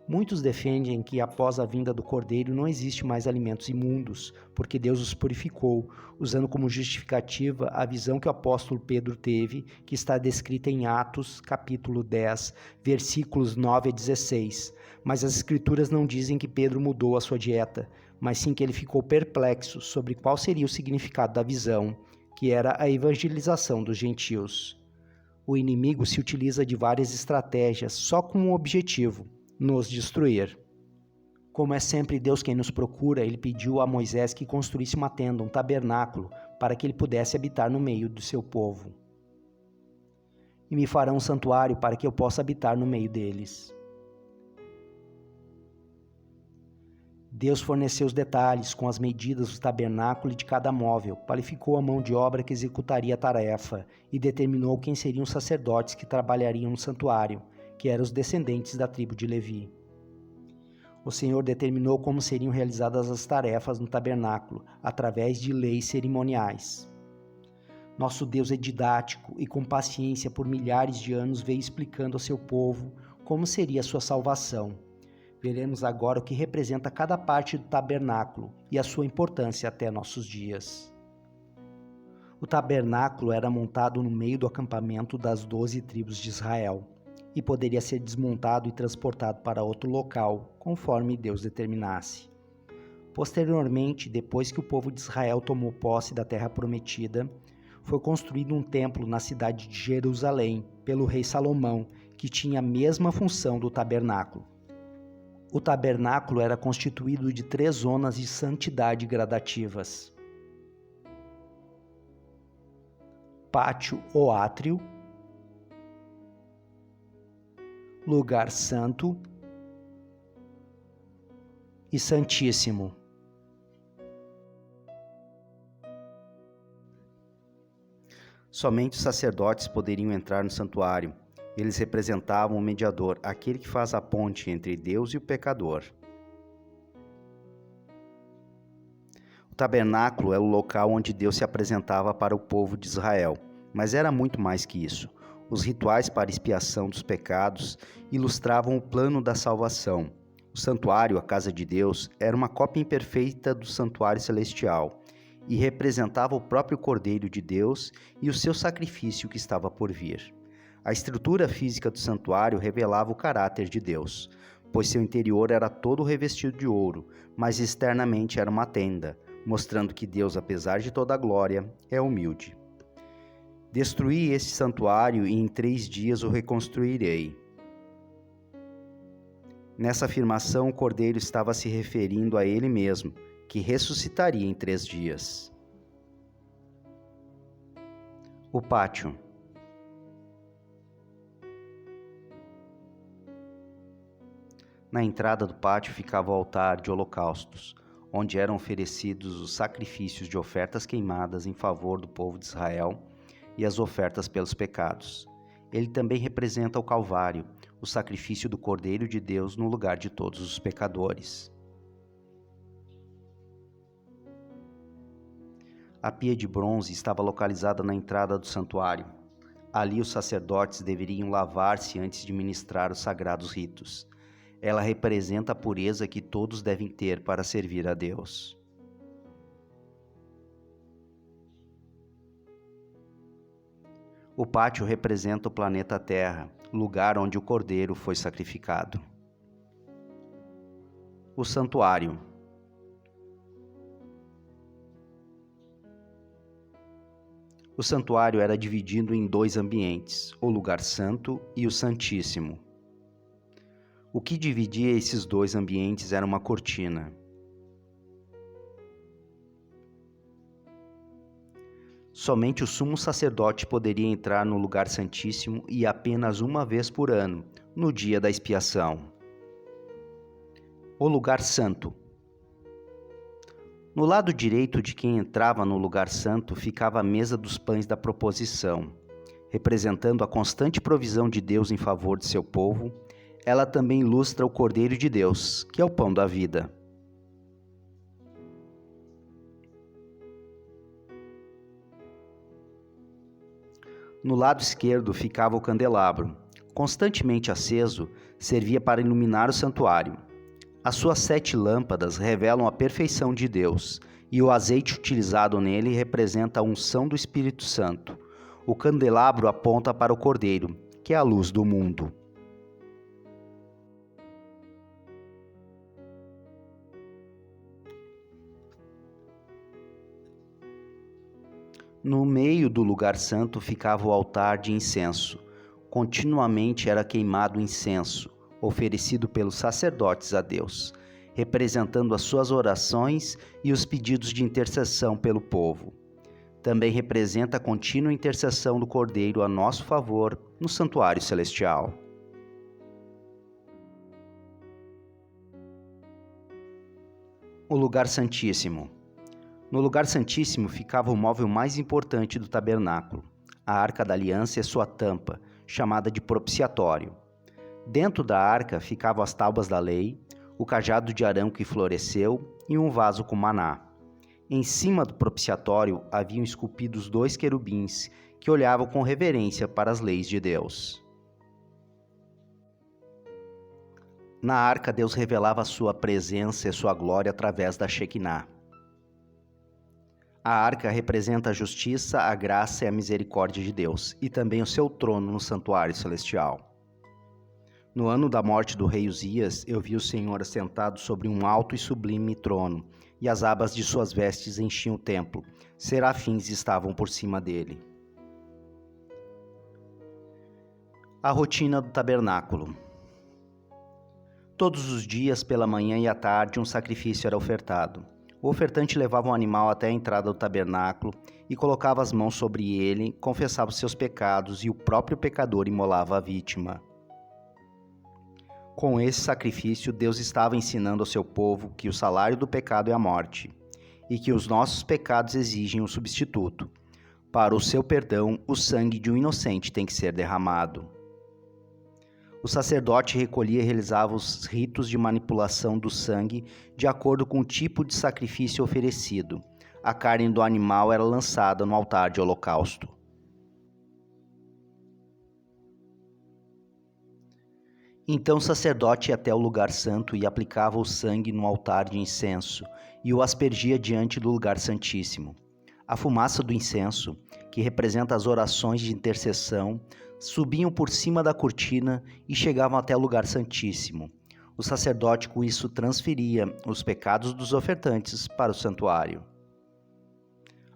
Muitos defendem que após a vinda do Cordeiro não existe mais alimentos imundos, porque Deus os purificou, usando como justificativa a visão que o apóstolo Pedro teve, que está descrita em Atos, capítulo 10, versículos 9 a 16. Mas as Escrituras não dizem que Pedro mudou a sua dieta, mas sim que ele ficou perplexo sobre qual seria o significado da visão, que era a evangelização dos gentios. O inimigo se utiliza de várias estratégias só com um objetivo: nos destruir. Como é sempre Deus quem nos procura, ele pediu a Moisés que construísse uma tenda, um tabernáculo, para que ele pudesse habitar no meio do seu povo. E me farão um santuário para que eu possa habitar no meio deles. Deus forneceu os detalhes com as medidas do tabernáculo e de cada móvel, qualificou a mão de obra que executaria a tarefa e determinou quem seriam os sacerdotes que trabalhariam no santuário, que eram os descendentes da tribo de Levi. O Senhor determinou como seriam realizadas as tarefas no tabernáculo, através de leis cerimoniais. Nosso Deus é didático e com paciência por milhares de anos veio explicando ao seu povo como seria a sua salvação. Veremos agora o que representa cada parte do tabernáculo e a sua importância até nossos dias. O tabernáculo era montado no meio do acampamento das 12 tribos de Israel e poderia ser desmontado e transportado para outro local, conforme Deus determinasse. Posteriormente, depois que o povo de Israel tomou posse da terra prometida, foi construído um templo na cidade de Jerusalém pelo rei Salomão, que tinha a mesma função do tabernáculo. O tabernáculo era constituído de 3 zonas de santidade gradativas: pátio ou átrio, lugar santo e santíssimo. Somente os sacerdotes poderiam entrar no santuário. Eles representavam o mediador, aquele que faz a ponte entre Deus e o pecador. O tabernáculo é o local onde Deus se apresentava para o povo de Israel, mas era muito mais que isso. Os rituais para expiação dos pecados ilustravam o plano da salvação. O santuário, a casa de Deus, era uma cópia imperfeita do santuário celestial e representava o próprio Cordeiro de Deus e o seu sacrifício que estava por vir. A estrutura física do santuário revelava o caráter de Deus, pois seu interior era todo revestido de ouro, mas externamente era uma tenda, mostrando que Deus, apesar de toda a glória, é humilde. Destruí este santuário e em 3 dias o reconstruirei. Nessa afirmação, o Cordeiro estava se referindo a ele mesmo, que ressuscitaria em 3 dias. O pátio. Na entrada do pátio ficava o altar de holocaustos, onde eram oferecidos os sacrifícios de ofertas queimadas em favor do povo de Israel e as ofertas pelos pecados. Ele também representa o Calvário, o sacrifício do Cordeiro de Deus no lugar de todos os pecadores. A pia de bronze estava localizada na entrada do santuário. Ali os sacerdotes deveriam lavar-se antes de ministrar os sagrados ritos. Ela representa a pureza que todos devem ter para servir a Deus. O pátio representa o planeta Terra, lugar onde o Cordeiro foi sacrificado. O santuário. O santuário era dividido em 2 ambientes, o lugar santo e o santíssimo. O que dividia esses 2 ambientes era uma cortina. Somente o sumo sacerdote poderia entrar no lugar santíssimo e apenas uma vez por ano, no dia da expiação. O lugar santo. No lado direito de quem entrava no lugar santo ficava a mesa dos pães da proposição. Representando a constante provisão de Deus em favor de seu povo, ela também ilustra o Cordeiro de Deus, que é o pão da vida. No lado esquerdo ficava o candelabro. Constantemente aceso, servia para iluminar o santuário. As suas 7 lâmpadas revelam a perfeição de Deus, e o azeite utilizado nele representa a unção do Espírito Santo. O candelabro aponta para o Cordeiro, que é a luz do mundo. No meio do lugar santo ficava o altar de incenso. Continuamente era queimado incenso, oferecido pelos sacerdotes a Deus, representando as suas orações e os pedidos de intercessão pelo povo. Também representa a contínua intercessão do Cordeiro a nosso favor no santuário celestial. O lugar santíssimo. No lugar santíssimo ficava o móvel mais importante do tabernáculo, a Arca da Aliança e sua tampa, chamada de propiciatório. Dentro da arca ficavam as tábuas da lei, o cajado de Arão que floresceu e um vaso com maná. Em cima do propiciatório haviam esculpidos 2 querubins que olhavam com reverência para as leis de Deus. Na arca, Deus revelava a sua presença e sua glória através da Shequiná. A arca representa a justiça, a graça e a misericórdia de Deus, e também o seu trono no santuário celestial. No ano da morte do rei Uzias, eu vi o Senhor assentado sobre um alto e sublime trono, e as abas de suas vestes enchiam o templo. Serafins estavam por cima dele. A rotina do tabernáculo. Todos os dias, pela manhã e à tarde, um sacrifício era ofertado. O ofertante levava um animal até a entrada do tabernáculo e colocava as mãos sobre ele, confessava os seus pecados e o próprio pecador imolava a vítima. Com esse sacrifício, Deus estava ensinando ao seu povo que o salário do pecado é a morte, e que os nossos pecados exigem um substituto. Para o seu perdão, o sangue de um inocente tem que ser derramado. O sacerdote recolhia e realizava os ritos de manipulação do sangue de acordo com o tipo de sacrifício oferecido. A carne do animal era lançada no altar de holocausto. Então o sacerdote ia até o lugar santo e aplicava o sangue no altar de incenso e o aspergia diante do lugar santíssimo. A fumaça do incenso, que representa as orações de intercessão, subiam por cima da cortina e chegavam até o lugar santíssimo. O sacerdote com isso transferia os pecados dos ofertantes para o santuário.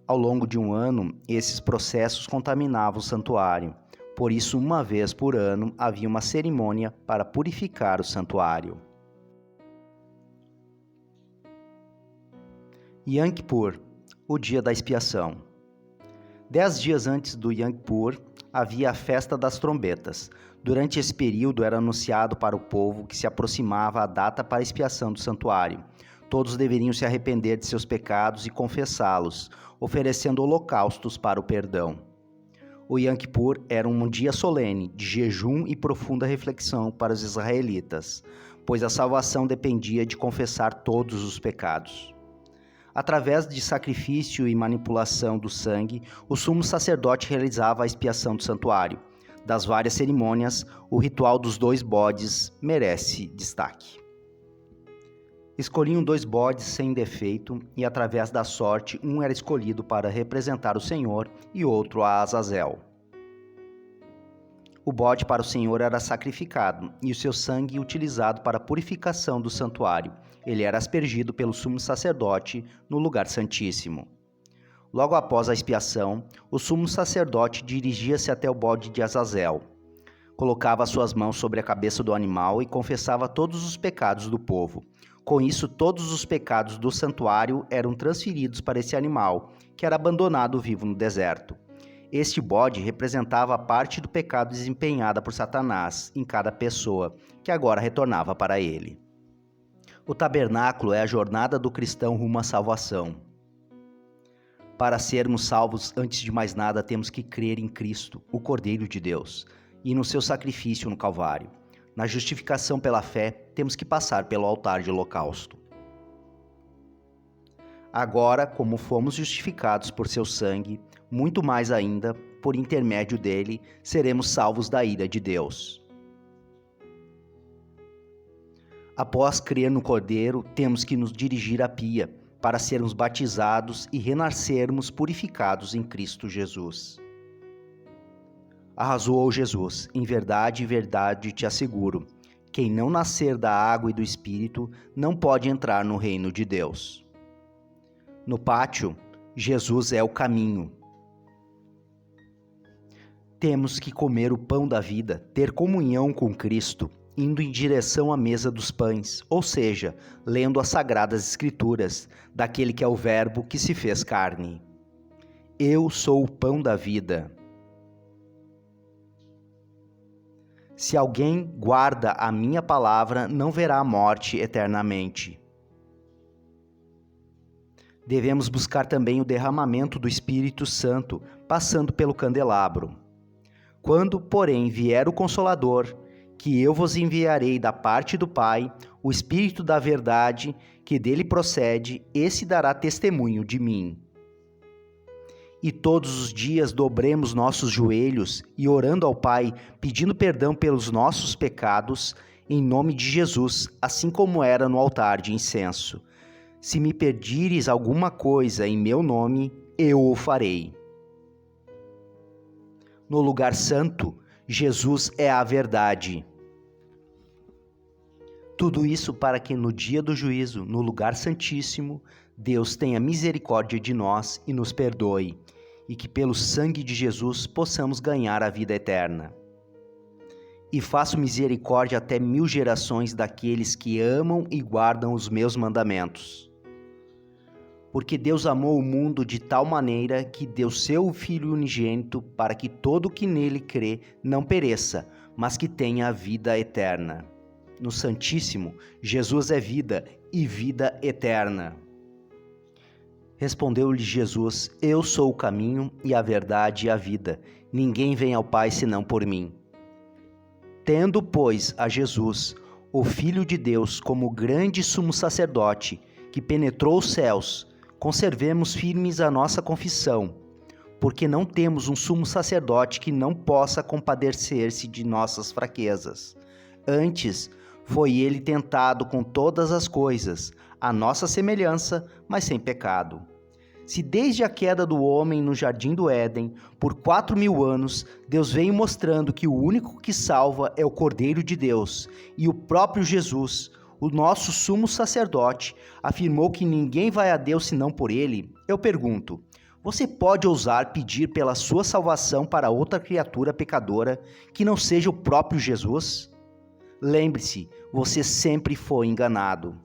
Ao longo de um ano, esses processos contaminavam o santuário. Por isso, uma vez por ano, havia uma cerimônia para purificar o santuário. Yom Kippur, o dia da expiação. 10 dias antes do Yom Kippur, havia a festa das trombetas. Durante esse período era anunciado para o povo que se aproximava a data para a expiação do santuário. Todos deveriam se arrepender de seus pecados e confessá-los, oferecendo holocaustos para o perdão. O Yom Kippur era um dia solene, de jejum e profunda reflexão para os israelitas, pois a salvação dependia de confessar todos os pecados. Através de sacrifício e manipulação do sangue, o sumo sacerdote realizava a expiação do santuário. Das várias cerimônias, o ritual dos 2 bodes merece destaque. Escolhiam 2 bodes sem defeito e, através da sorte, um era escolhido para representar o Senhor e outro a Azazel. O bode para o Senhor era sacrificado e o seu sangue utilizado para a purificação do santuário. Ele era aspergido pelo sumo sacerdote no lugar santíssimo. Logo após a expiação, o sumo sacerdote dirigia-se até o bode de Azazel. Colocava suas mãos sobre a cabeça do animal e confessava todos os pecados do povo. Com isso, todos os pecados do santuário eram transferidos para esse animal, que era abandonado vivo no deserto. Este bode representava a parte do pecado desempenhada por Satanás em cada pessoa, que agora retornava para ele. O tabernáculo é a jornada do cristão rumo à salvação. Para sermos salvos, antes de mais nada, temos que crer em Cristo, o Cordeiro de Deus, e no seu sacrifício no Calvário. Na justificação pela fé, temos que passar pelo altar de holocausto. Agora, como fomos justificados por seu sangue, muito mais ainda, por intermédio dele, seremos salvos da ira de Deus. Após crer no Cordeiro, temos que nos dirigir à pia, para sermos batizados e renascermos purificados em Cristo Jesus. Arrazoou Jesus: em verdade, te asseguro, quem não nascer da água e do Espírito não pode entrar no reino de Deus. No pátio, Jesus é o caminho. Temos que comer o pão da vida, ter comunhão com Cristo, indo em direção à mesa dos pães, ou seja, lendo as Sagradas Escrituras, daquele que é o Verbo que se fez carne. Eu sou o pão da vida. Se alguém guarda a minha palavra, não verá a morte eternamente. Devemos buscar também o derramamento do Espírito Santo, passando pelo candelabro. Quando, porém, vier o Consolador, que eu vos enviarei da parte do Pai, o Espírito da verdade, que dele procede, esse dará testemunho de mim. E todos os dias dobremos nossos joelhos e orando ao Pai, pedindo perdão pelos nossos pecados, em nome de Jesus, assim como era no altar de incenso. Se me pedires alguma coisa em meu nome, eu o farei. No lugar santo, Jesus é a verdade. Tudo isso para que no dia do juízo, no lugar santíssimo, Deus tenha misericórdia de nós e nos perdoe, e que pelo sangue de Jesus possamos ganhar a vida eterna. E faço misericórdia até 1000 gerações daqueles que amam e guardam os meus mandamentos. Porque Deus amou o mundo de tal maneira que deu seu Filho unigênito para que todo o que nele crê não pereça, mas que tenha a vida eterna. No Santíssimo, Jesus é vida e vida eterna. Respondeu-lhe Jesus: eu sou o caminho e a verdade e a vida. Ninguém vem ao Pai senão por mim. Tendo, pois, a Jesus, o Filho de Deus, como grande sumo sacerdote, que penetrou os céus, conservemos firmes a nossa confissão, porque não temos um sumo sacerdote que não possa compadecer-se de nossas fraquezas. Antes, foi ele tentado com todas as coisas, à nossa semelhança, mas sem pecado. Se desde a queda do homem no jardim do Éden, por 4000 anos, Deus veio mostrando que o único que salva é o Cordeiro de Deus, e o próprio Jesus, o nosso sumo sacerdote, afirmou que ninguém vai a Deus senão por ele, eu pergunto: você pode ousar pedir pela sua salvação para outra criatura pecadora que não seja o próprio Jesus? Lembre-se, você sempre foi enganado.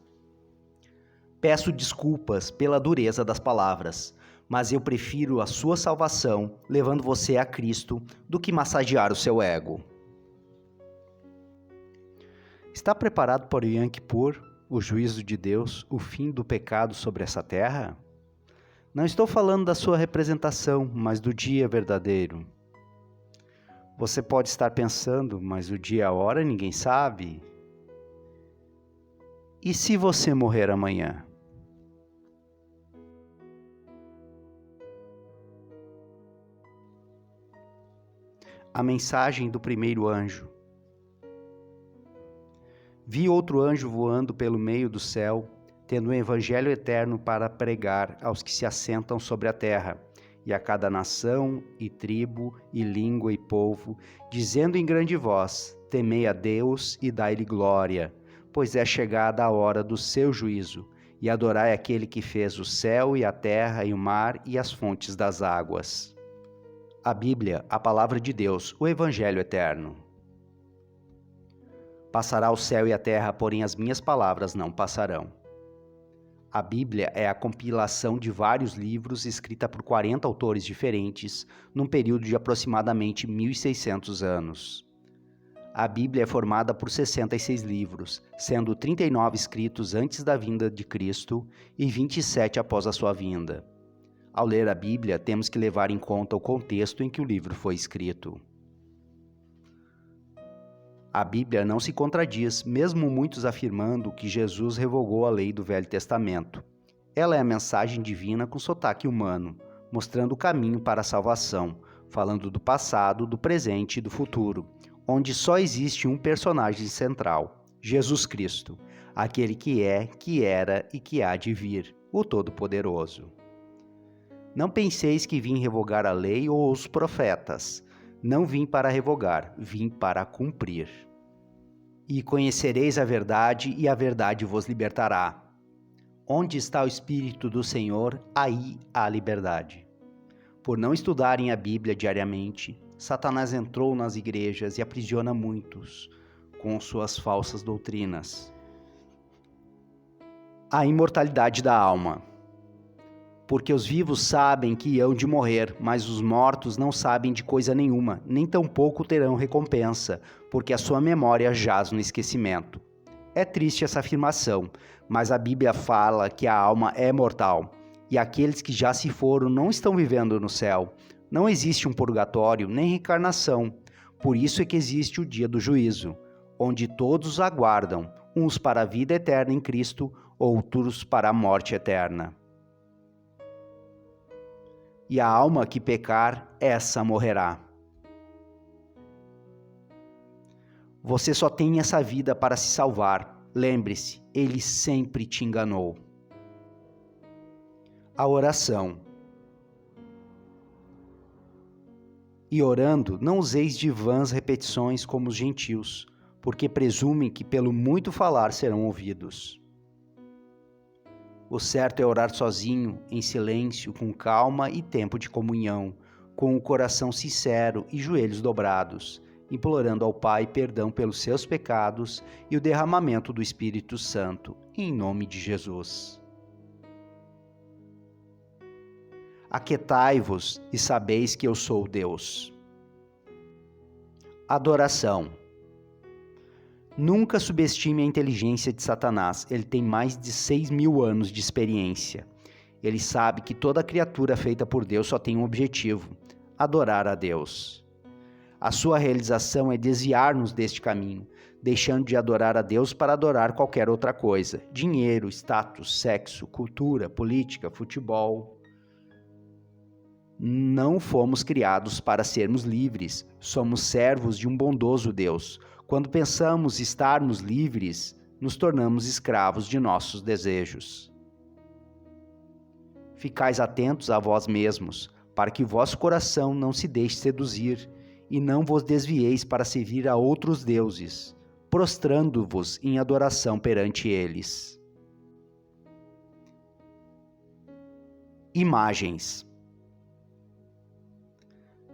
Peço desculpas pela dureza das palavras, mas eu prefiro a sua salvação, levando você a Cristo, do que massagear o seu ego. Está preparado para o Yom Kippur, o juízo de Deus, o fim do pecado sobre essa terra? Não estou falando da sua representação, mas do dia verdadeiro. Você pode estar pensando, mas o dia e a hora ninguém sabe. E se você morrer amanhã? A mensagem do primeiro anjo. Vi outro anjo voando pelo meio do céu, tendo um evangelho eterno para pregar aos que se assentam sobre a terra, e a cada nação, e tribo, e língua, e povo, dizendo em grande voz: temei a Deus e dai-lhe glória, pois é chegada a hora do seu juízo, e adorai aquele que fez o céu e a terra e o mar e as fontes das águas. A Bíblia, a palavra de Deus, o evangelho eterno. Passará o céu e a terra, porém as minhas palavras não passarão. A Bíblia é a compilação de vários livros escrita por 40 autores diferentes, num período de aproximadamente 1.600 anos. A Bíblia é formada por 66 livros, sendo 39 escritos antes da vinda de Cristo e 27 após a sua vinda. Ao ler a Bíblia, temos que levar em conta o contexto em que o livro foi escrito. A Bíblia não se contradiz, mesmo muitos afirmando que Jesus revogou a lei do Velho Testamento. Ela é a mensagem divina com sotaque humano, mostrando o caminho para a salvação, falando do passado, do presente e do futuro, onde só existe um personagem central, Jesus Cristo, aquele que é, que era e que há de vir, o Todo-Poderoso. Não penseis que vim revogar a lei ou os profetas. Não vim para revogar, vim para cumprir. E conhecereis a verdade, e a verdade vos libertará. Onde está o Espírito do Senhor, aí há liberdade. Por não estudarem a Bíblia diariamente, Satanás entrou nas igrejas e aprisiona muitos com suas falsas doutrinas. A imortalidade da alma. Porque os vivos sabem que hão de morrer, mas os mortos não sabem de coisa nenhuma, nem tampouco terão recompensa, porque a sua memória jaz no esquecimento. É triste essa afirmação, mas a Bíblia fala que a alma é mortal, e aqueles que já se foram não estão vivendo no céu. Não existe um purgatório, nem reencarnação. Por isso é que existe o dia do juízo, onde todos aguardam, uns para a vida eterna em Cristo, outros para a morte eterna. E a alma que pecar, essa morrerá. Você só tem essa vida para se salvar. Lembre-se, ele sempre te enganou. A oração. E orando, não useis de vãs repetições como os gentios, porque presumem que pelo muito falar serão ouvidos. O certo é orar sozinho, em silêncio, com calma e tempo de comunhão, com o coração sincero e joelhos dobrados, implorando ao Pai perdão pelos seus pecados e o derramamento do Espírito Santo, em nome de Jesus. Aquietai-vos e sabeis que eu sou Deus. Adoração. Nunca subestime a inteligência de Satanás, ele tem mais de 6.000 anos de experiência. Ele sabe que toda criatura feita por Deus só tem um objetivo: adorar a Deus. A sua realização é desviar-nos deste caminho, deixando de adorar a Deus para adorar qualquer outra coisa: dinheiro, status, sexo, cultura, política, futebol. Não fomos criados para sermos livres, somos servos de um bondoso Deus. Quando pensamos estarmos livres, nos tornamos escravos de nossos desejos. Ficais atentos a vós mesmos, para que vosso coração não se deixe seduzir, e não vos desvieis para servir a outros deuses, prostrando-vos em adoração perante eles. Imagens.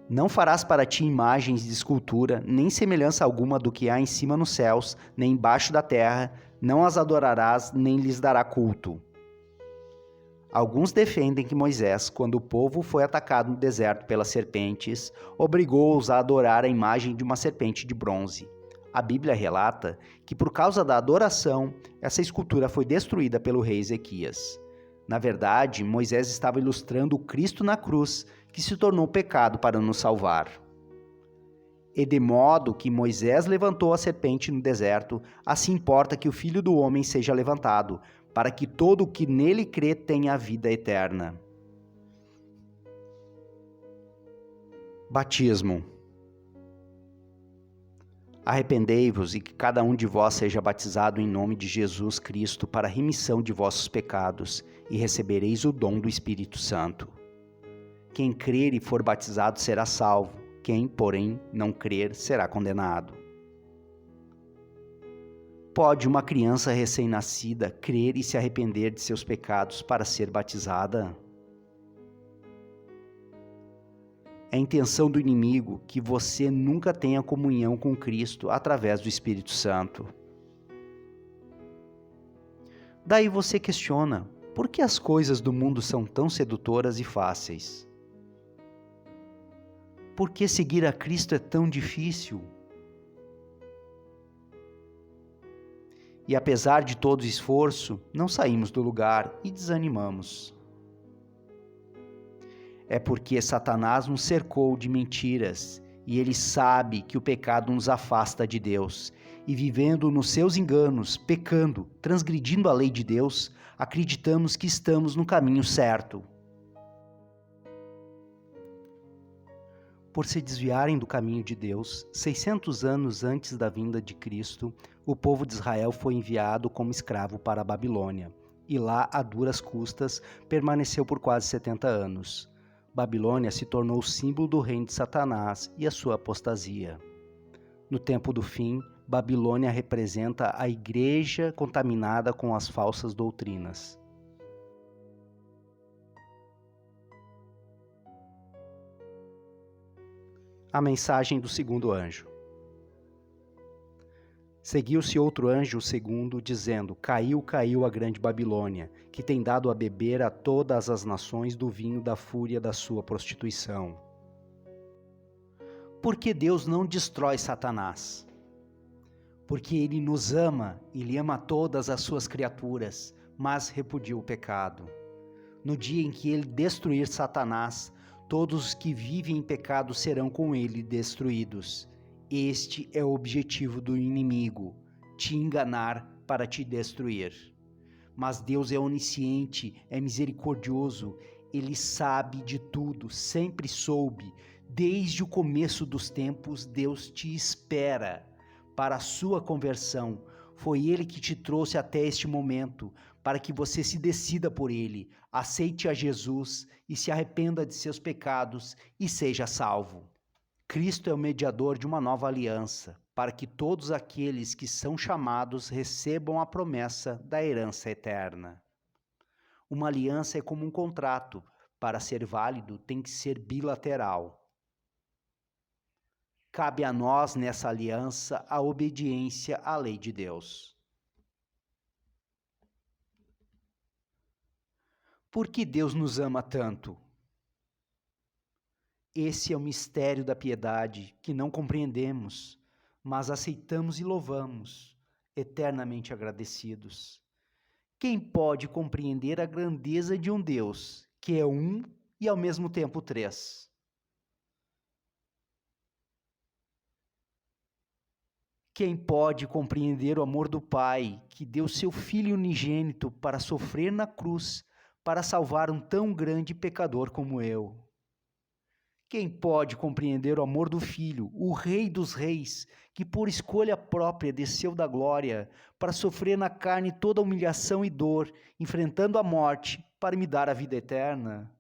Não farás para ti imagens de escultura, nem semelhança alguma do que há em cima nos céus, nem embaixo da terra, não as adorarás, nem lhes dará culto. Alguns defendem que Moisés, quando o povo foi atacado no deserto pelas serpentes, obrigou-os a adorar a imagem de uma serpente de bronze. A Bíblia relata que, por causa da adoração, essa escultura foi destruída pelo rei Ezequias. Na verdade, Moisés estava ilustrando o Cristo na cruz, que se tornou pecado para nos salvar. E de modo que Moisés levantou a serpente no deserto, assim importa que o Filho do Homem seja levantado, para que todo o que nele crê tenha a vida eterna. Batismo. Arrependei-vos e que cada um de vós seja batizado em nome de Jesus Cristo para a remissão de vossos pecados, e recebereis o dom do Espírito Santo. Quem crer e for batizado será salvo, quem, porém, não crer será condenado. Pode uma criança recém-nascida crer e se arrepender de seus pecados para ser batizada? É a intenção do inimigo que você nunca tenha comunhão com Cristo através do Espírito Santo. Daí você questiona, por que as coisas do mundo são tão sedutoras e fáceis? Por que seguir a Cristo é tão difícil? E apesar de todo o esforço, não saímos do lugar e desanimamos. É porque Satanás nos cercou de mentiras e ele sabe que o pecado nos afasta de Deus. E vivendo nos seus enganos, pecando, transgredindo a lei de Deus, acreditamos que estamos no caminho certo. Por se desviarem do caminho de Deus, 600 anos antes da vinda de Cristo, o povo de Israel foi enviado como escravo para a Babilônia, e lá, a duras custas, permaneceu por quase 70 anos. Babilônia se tornou o símbolo do reino de Satanás e a sua apostasia. No tempo do fim, Babilônia representa a igreja contaminada com as falsas doutrinas. A mensagem do segundo anjo. Seguiu-se outro anjo, o segundo, dizendo: Caiu, caiu a grande Babilônia, que tem dado a beber a todas as nações do vinho da fúria da sua prostituição. Por que Deus não destrói Satanás? Porque ele nos ama, ele ama todas as suas criaturas, mas repudia o pecado. No dia em que ele destruir Satanás, todos os que vivem em pecado serão com ele destruídos. Este é o objetivo do inimigo, te enganar para te destruir. Mas Deus é onisciente, é misericordioso, ele sabe de tudo, sempre soube. Desde o começo dos tempos, Deus te espera para a sua conversão. Foi ele que te trouxe até este momento, para que você se decida por ele, aceite a Jesus e se arrependa de seus pecados e seja salvo. Cristo é o mediador de uma nova aliança, para que todos aqueles que são chamados recebam a promessa da herança eterna. Uma aliança é como um contrato, para ser válido tem que ser bilateral. Cabe a nós nessa aliança a obediência à lei de Deus. Por que Deus nos ama tanto? Esse é o mistério da piedade que não compreendemos, mas aceitamos e louvamos, eternamente agradecidos. Quem pode compreender a grandeza de um Deus que é um e ao mesmo tempo três? Quem pode compreender o amor do Pai que deu seu Filho unigênito para sofrer na cruz, para salvar um tão grande pecador como eu? Quem pode compreender o amor do Filho, o Rei dos Reis, que por escolha própria desceu da glória para sofrer na carne toda a humilhação e dor, enfrentando a morte para me dar a vida eterna?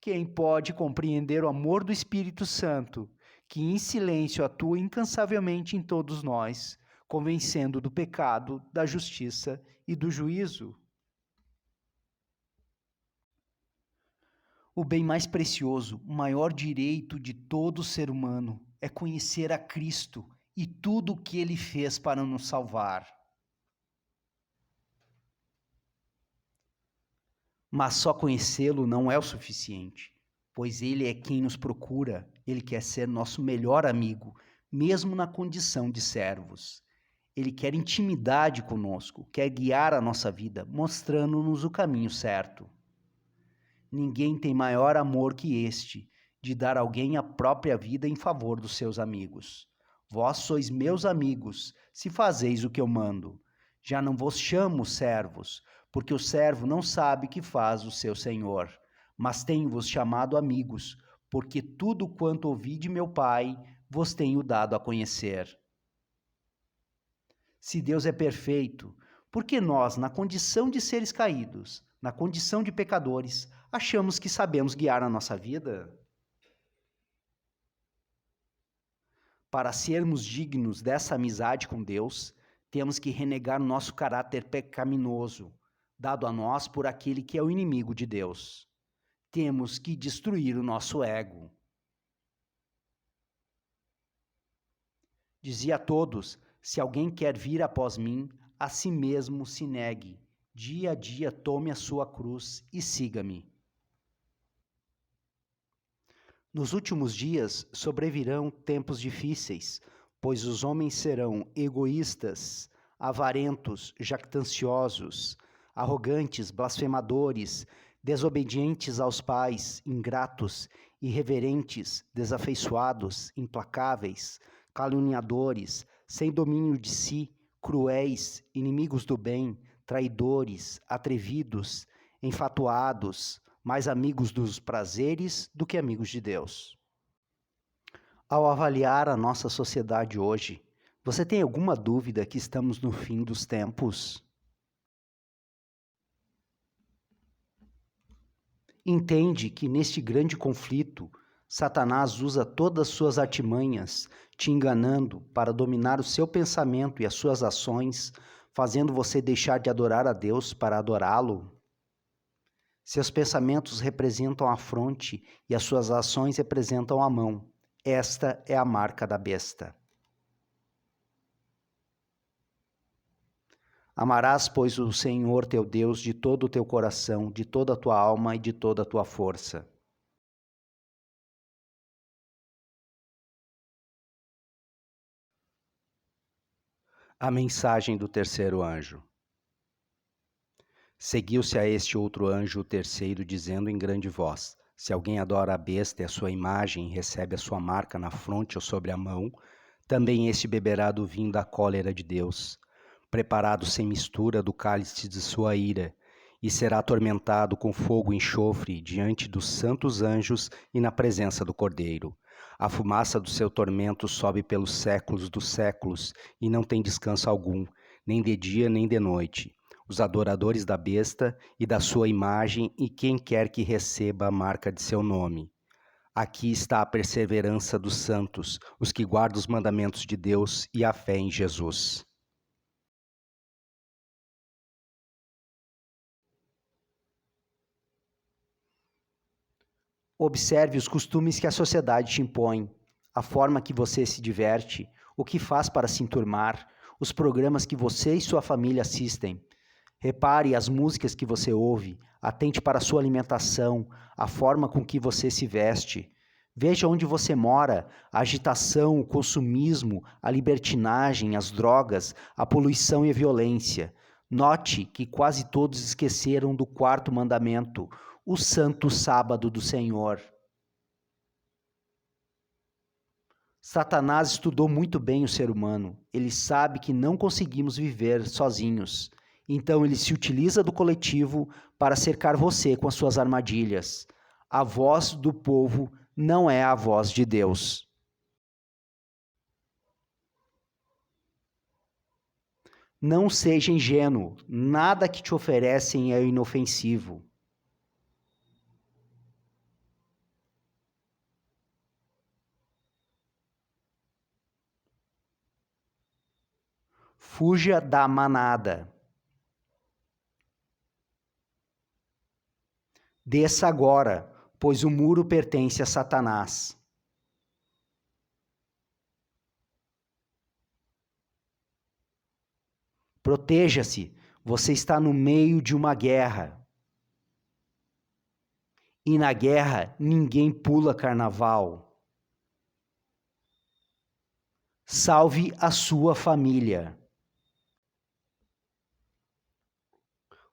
Quem pode compreender o amor do Espírito Santo, que em silêncio atua incansavelmente em todos nós, convencendo do pecado, da justiça e do juízo? O bem mais precioso, o maior direito de todo ser humano é conhecer a Cristo e tudo o que Ele fez para nos salvar. Mas só conhecê-lo não é o suficiente, pois Ele é quem nos procura, Ele quer ser nosso melhor amigo, mesmo na condição de servos. Ele quer intimidade conosco, quer guiar a nossa vida, mostrando-nos o caminho certo. Ninguém tem maior amor que este, de dar alguém a própria vida em favor dos seus amigos. Vós sois meus amigos, se fazeis o que eu mando. Já não vos chamo servos, porque o servo não sabe o que faz o seu senhor. Mas tenho-vos chamado amigos, porque tudo quanto ouvi de meu Pai vos tenho dado a conhecer. Se Deus é perfeito, por que nós, na condição de seres caídos, na condição de pecadores, achamos que sabemos guiar a nossa vida? Para sermos dignos dessa amizade com Deus, temos que renegar o nosso caráter pecaminoso, dado a nós por aquele que é o inimigo de Deus. Temos que destruir o nosso ego. Dizia a todos: se alguém quer vir após mim, a si mesmo se negue. Dia a dia tome a sua cruz e siga-me. Nos últimos dias sobrevirão tempos difíceis, pois os homens serão egoístas, avarentos, jactanciosos, arrogantes, blasfemadores, desobedientes aos pais, ingratos, irreverentes, desafeiçoados, implacáveis, caluniadores, sem domínio de si, cruéis, inimigos do bem, traidores, atrevidos, enfatuados, mais amigos dos prazeres do que amigos de Deus. Ao avaliar a nossa sociedade hoje, você tem alguma dúvida que estamos no fim dos tempos? Entende que neste grande conflito, Satanás usa todas as suas artimanhas, te enganando para dominar o seu pensamento e as suas ações, fazendo você deixar de adorar a Deus para adorá-lo? Seus pensamentos representam a fronte e as suas ações representam a mão. Esta é a marca da besta. Amarás, pois, o Senhor teu Deus de todo o teu coração, de toda a tua alma e de toda a tua força. A mensagem do terceiro anjo. Seguiu-se a este outro anjo o terceiro, dizendo em grande voz: se alguém adora a besta e a sua imagem e recebe a sua marca na fronte ou sobre a mão, também este beberá do vinho da cólera de Deus, preparado sem mistura do cálice de sua ira, e será atormentado com fogo e enxofre diante dos santos anjos e na presença do Cordeiro. A fumaça do seu tormento sobe pelos séculos dos séculos, e não tem descanso algum, nem de dia nem de noite. Os adoradores da besta e da sua imagem e quem quer que receba a marca de seu nome. Aqui está a perseverança dos santos, os que guardam os mandamentos de Deus e a fé em Jesus. Observe os costumes que a sociedade te impõe, a forma que você se diverte, o que faz para se enturmar, os programas que você e sua família assistem. Repare as músicas que você ouve, atente para a sua alimentação, a forma com que você se veste. Veja onde você mora, a agitação, o consumismo, a libertinagem, as drogas, a poluição e a violência. Note que quase todos esqueceram do quarto mandamento, o santo sábado do Senhor. Satanás estudou muito bem o ser humano. Ele sabe que não conseguimos viver sozinhos. Então ele se utiliza do coletivo para cercar você com as suas armadilhas. A voz do povo não é a voz de Deus. Não seja ingênuo, nada que te oferecem é inofensivo. Fuja da manada. Desça agora, pois o muro pertence a Satanás. Proteja-se, você está no meio de uma guerra. E na guerra ninguém pula carnaval. Salve a sua família.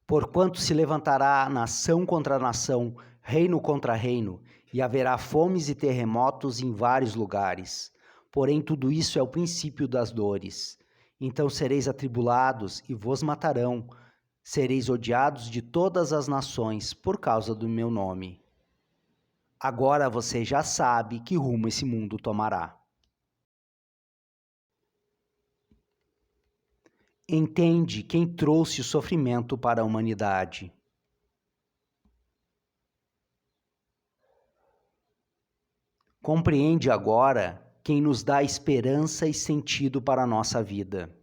Porquanto se levantará nação contra nação, reino contra reino, e haverá fomes e terremotos em vários lugares. Porém, tudo isso é o princípio das dores. Então sereis atribulados e vos matarão. Sereis odiados de todas as nações por causa do meu nome. Agora você já sabe que rumo esse mundo tomará. Entende quem trouxe o sofrimento para a humanidade. Compreende agora quem nos dá esperança e sentido para a nossa vida.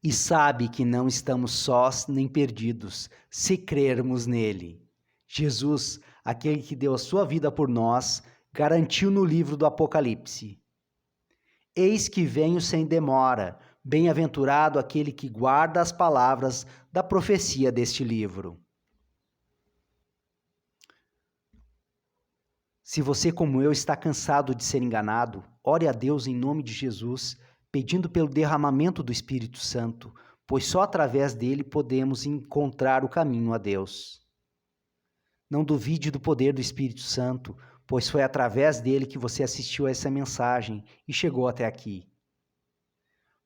E sabe que não estamos sós nem perdidos, se crermos nele. Jesus, aquele que deu a sua vida por nós, garantiu no livro do Apocalipse: Eis que venho sem demora, bem-aventurado aquele que guarda as palavras da profecia deste livro. Se você, como eu, está cansado de ser enganado, ore a Deus em nome de Jesus, pedindo pelo derramamento do Espírito Santo, pois só através dele podemos encontrar o caminho a Deus. Não duvide do poder do Espírito Santo, pois foi através dele que você assistiu a essa mensagem e chegou até aqui.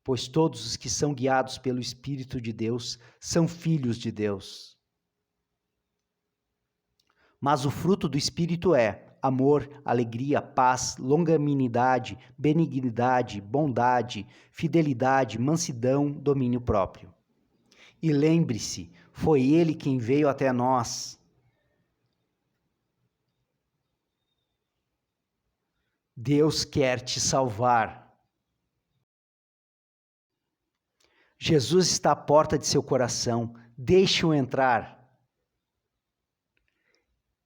Pois todos os que são guiados pelo Espírito de Deus são filhos de Deus. Mas o fruto do Espírito é amor, alegria, paz, longanimidade, benignidade, bondade, fidelidade, mansidão, domínio próprio. E lembre-se, foi Ele quem veio até nós. Deus quer te salvar. Jesus está à porta de seu coração, deixe-o entrar.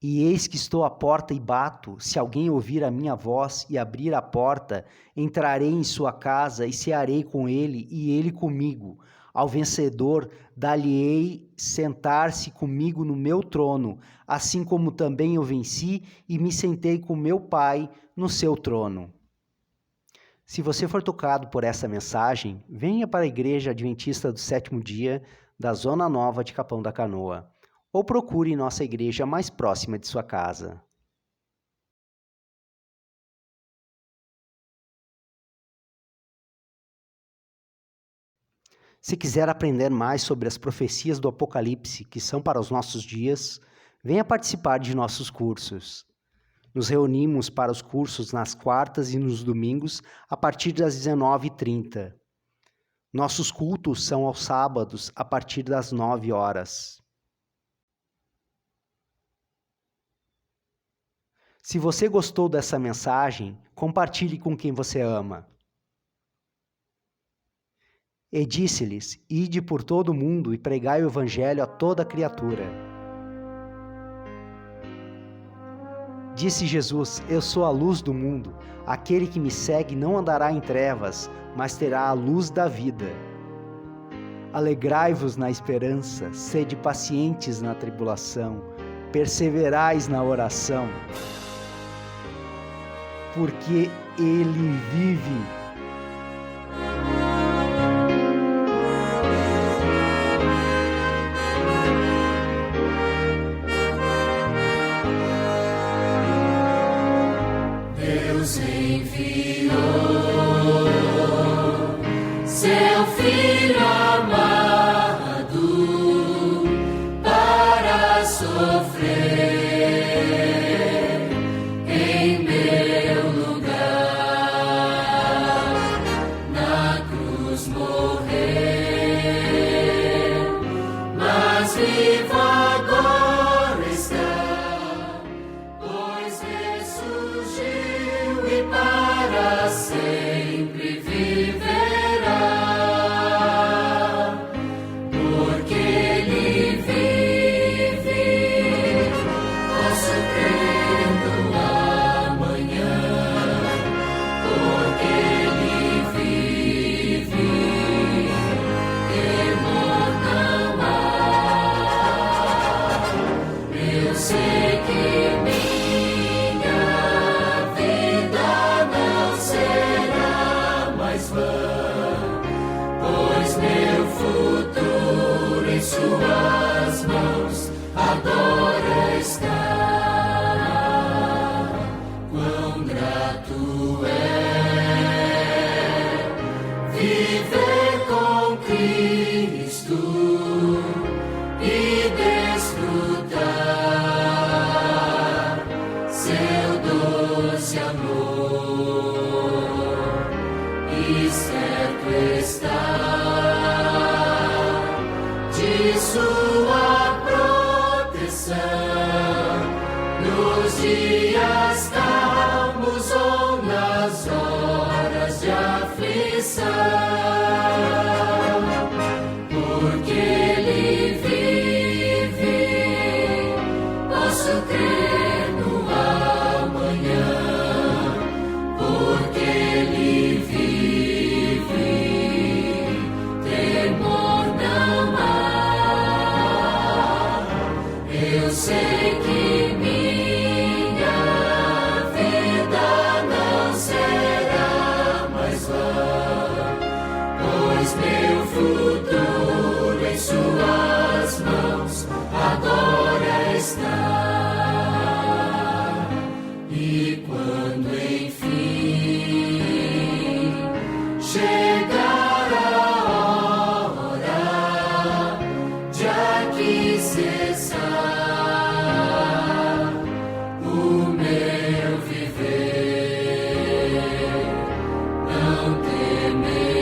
E eis que estou à porta e bato. Se alguém ouvir a minha voz e abrir a porta, entrarei em sua casa e cearei com ele e ele comigo. Ao vencedor, dar-lhe-ei sentar-se comigo no meu trono, assim como também eu venci e me sentei com meu Pai no seu trono. Se você for tocado por essa mensagem, venha para a Igreja Adventista do Sétimo Dia, da Zona Nova de Capão da Canoa, ou procure nossa igreja mais próxima de sua casa. Se quiser aprender mais sobre as profecias do Apocalipse que são para os nossos dias, venha participar de nossos cursos. Nos reunimos para os cursos nas quartas e nos domingos a partir das 19h30. Nossos cultos são aos sábados a partir das 9 horas. Se você gostou dessa mensagem, compartilhe com quem você ama. E disse-lhes: Ide por todo o mundo e pregai o evangelho a toda criatura. Disse Jesus: Eu sou a luz do mundo. Aquele que me segue não andará em trevas, mas terá a luz da vida. Alegrai-vos na esperança, sede pacientes na tribulação, perseverais na oração. Porque Ele vive. Deus enviou seu Filho amado para sofrer em meu lugar, na cruz morrer, mas vivo agora está, pois ressurgiu e para sempre viverá, porque Ele vive, posso crer no amanhã, porque Ele vive, temor não há. Eu sei que minha vida não será mais vã, pois meu futuro em suas mãos agora está. Quão grato é viver com Cristo e desfrutar seu doce amor e sua proteção nos dias calmos ou nas horas de aflição, porque Ele vive, posso crer no amanhã, porque Ele vive, temor não há. Eu sei que minha vida não será mais vã, pois meu futuro em suas mãos agora está. E quando enfim chegar a hora de aqui cessar o meu viver, não temerei,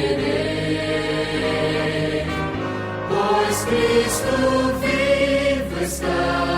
pois Cristo vivo está.